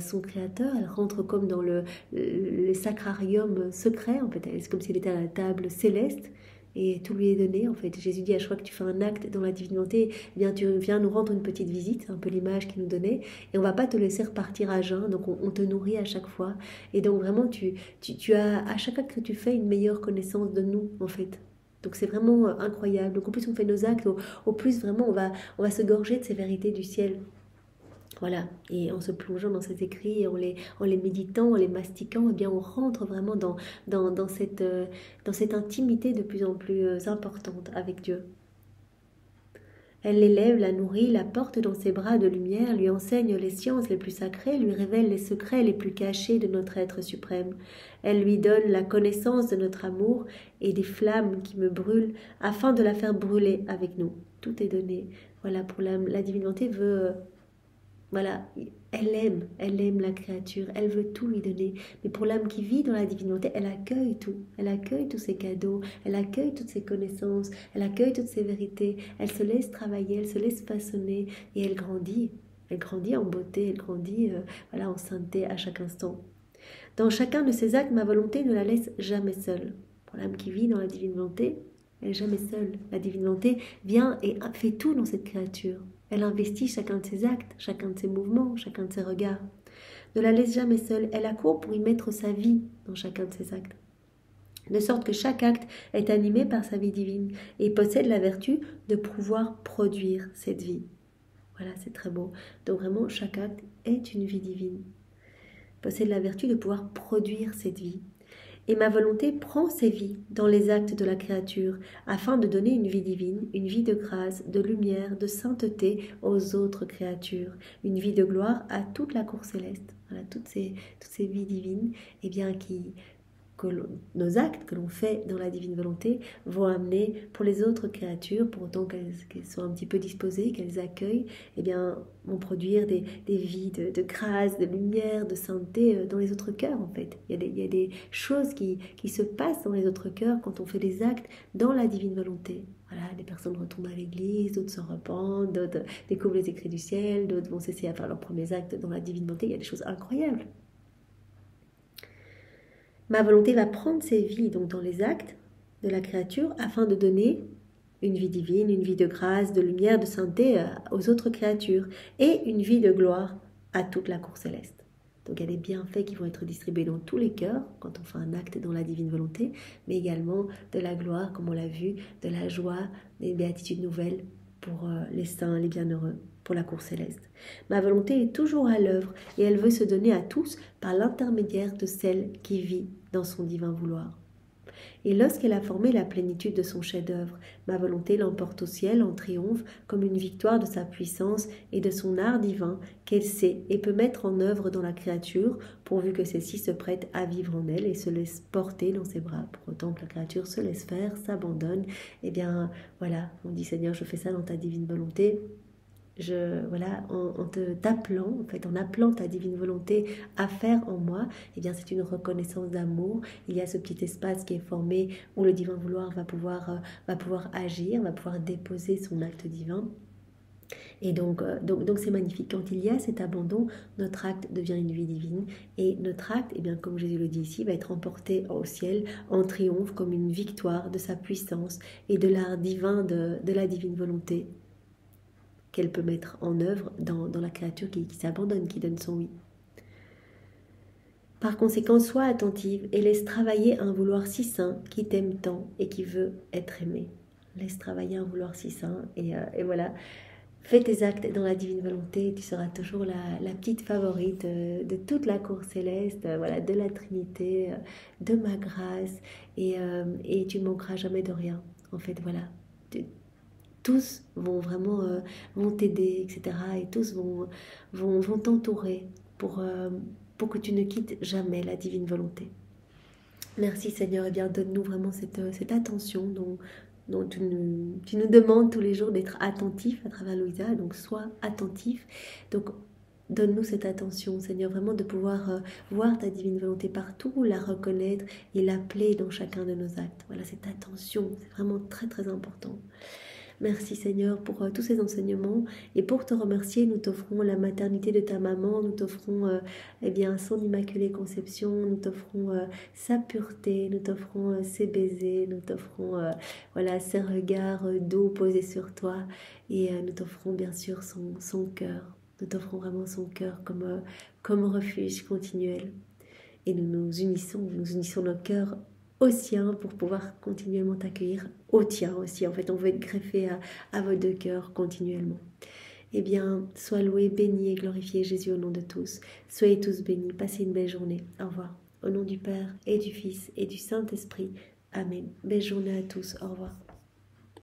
son créateur, elle rentre comme dans le sacrarium secret, en fait, c'est comme si elle était à la table céleste, et tout lui est donné, en fait. Jésus dit à chaque fois que tu fais un acte dans la divinité, eh bien, tu viens nous rendre une petite visite, c'est un peu l'image qu'il nous donnait, et on va pas te laisser repartir à jeun, donc on te nourrit à chaque fois. Et donc vraiment, tu as à chaque acte que tu fais une meilleure connaissance de nous, en fait. Donc c'est vraiment incroyable. Donc au plus on fait nos actes, au plus vraiment on va se gorger de ces vérités du ciel. Voilà, et en se plongeant dans ces écrits, en les méditant, en les mastiquant, eh bien on rentre vraiment dans cette intimité de plus en plus importante avec Dieu. Elle l'élève, la nourrit, la porte dans ses bras de lumière, lui enseigne les sciences les plus sacrées, lui révèle les secrets les plus cachés de notre être suprême. Elle lui donne la connaissance de notre amour et des flammes qui me brûlent, afin de la faire brûler avec nous. Tout est donné. Voilà, pour la divine volonté veut... Voilà, elle aime la créature, elle veut tout lui donner. Mais pour l'âme qui vit dans la divine volonté, elle accueille tous ses cadeaux, elle accueille toutes ses connaissances, elle accueille toutes ses vérités, elle se laisse travailler, elle se laisse façonner et elle grandit. Elle grandit en beauté, elle grandit en sainteté à chaque instant. Dans chacun de ses actes, ma volonté ne la laisse jamais seule. Pour l'âme qui vit dans la divine volonté, elle n'est jamais seule. La divine volonté vient et fait tout dans cette créature. Elle investit chacun de ses actes, chacun de ses mouvements, chacun de ses regards. Ne la laisse jamais seule, elle accourt pour y mettre sa vie dans chacun de ses actes. De sorte que chaque acte est animé par sa vie divine et possède la vertu de pouvoir produire cette vie. Voilà, c'est très beau. Donc vraiment, chaque acte est une vie divine. Possède la vertu de pouvoir produire cette vie. Et ma volonté prend ses vies dans les actes de la créature, afin de donner une vie divine, une vie de grâce, de lumière, de sainteté aux autres créatures, une vie de gloire à toute la cour céleste. Voilà, toutes ces vies divines, nos actes que l'on fait dans la divine volonté vont amener pour les autres créatures, pour autant qu'elles soient un petit peu disposées, qu'elles accueillent, vont produire des vies de grâce, de lumière, de sainteté dans les autres cœurs, en fait. Il y a des choses qui se passent dans les autres cœurs quand on fait des actes dans la divine volonté. Voilà, des personnes retournent à l'église, d'autres se repentent, d'autres découvrent les écrits du ciel, d'autres vont cesser à faire leurs premiers actes dans la divine volonté. Il y a des choses incroyables. Ma volonté va prendre ses vies donc dans les actes de la créature afin de donner une vie divine, une vie de grâce, de lumière, de sainteté aux autres créatures et une vie de gloire à toute la cour céleste. Donc il y a des bienfaits qui vont être distribués dans tous les cœurs quand on fait un acte dans la divine volonté, mais également de la gloire, comme on l'a vu, de la joie, des béatitudes nouvelles pour les saints, les bienheureux, pour la cour céleste. Ma volonté est toujours à l'œuvre et elle veut se donner à tous par l'intermédiaire de celle qui vit dans son divin vouloir. Et lorsqu'elle a formé la plénitude de son chef-d'œuvre, ma volonté l'emporte au ciel en triomphe comme une victoire de sa puissance et de son art divin qu'elle sait et peut mettre en œuvre dans la créature, pourvu que celle-ci se prête à vivre en elle et se laisse porter dans ses bras. Pour autant que la créature se laisse faire, s'abandonne, eh bien voilà, on dit Seigneur, je fais ça dans ta divine volonté. En t'appelant, en fait, en appelant ta divine volonté à faire en moi, eh bien, c'est une reconnaissance d'amour. Il y a ce petit espace qui est formé où le divin vouloir va pouvoir agir, va pouvoir déposer son acte divin. Et donc c'est magnifique. Quand il y a cet abandon, notre acte devient une vie divine. Et notre acte, eh bien, comme Jésus le dit ici, va être emporté au ciel en triomphe comme une victoire de sa puissance et de l'art divin de la divine volonté qu'elle peut mettre en œuvre dans la créature qui s'abandonne, qui donne son oui. Par conséquent, sois attentive et laisse travailler un vouloir si saint qui t'aime tant et qui veut être aimé. Laisse travailler un vouloir si saint et voilà. Fais tes actes dans la divine volonté, tu seras toujours la petite favorite de toute la cour céleste, voilà, de la Trinité, de ma grâce et tu ne manqueras jamais de rien. En fait, voilà. Tous vont vraiment vont t'aider, etc. Et tous vont t'entourer pour que tu ne quittes jamais la divine volonté. Merci Seigneur, et bien donne-nous vraiment cette attention dont tu nous demandes tous les jours d'être attentif à travers Louisa, donc sois attentif. Donc donne-nous cette attention Seigneur, vraiment de pouvoir voir ta divine volonté partout, la reconnaître et l'appeler dans chacun de nos actes. Voilà, cette attention, c'est vraiment très très important. Merci Seigneur pour tous ces enseignements et pour te remercier, nous t'offrons la maternité de ta maman, nous t'offrons son immaculée conception, nous t'offrons sa pureté, nous t'offrons ses baisers, nous t'offrons ses regards doux posés sur toi et nous t'offrons bien sûr son cœur, nous t'offrons vraiment son cœur comme refuge continuel et nous unissons nos cœurs au sien pour pouvoir continuellement t'accueillir au tien aussi. En fait, on veut être greffé à vos deux cœurs continuellement. Eh bien, sois loué, béni et glorifié Jésus au nom de tous. Soyez tous bénis. Passez une belle journée. Au revoir. Au nom du Père et du Fils et du Saint-Esprit. Amen. Belle journée à tous. Au revoir.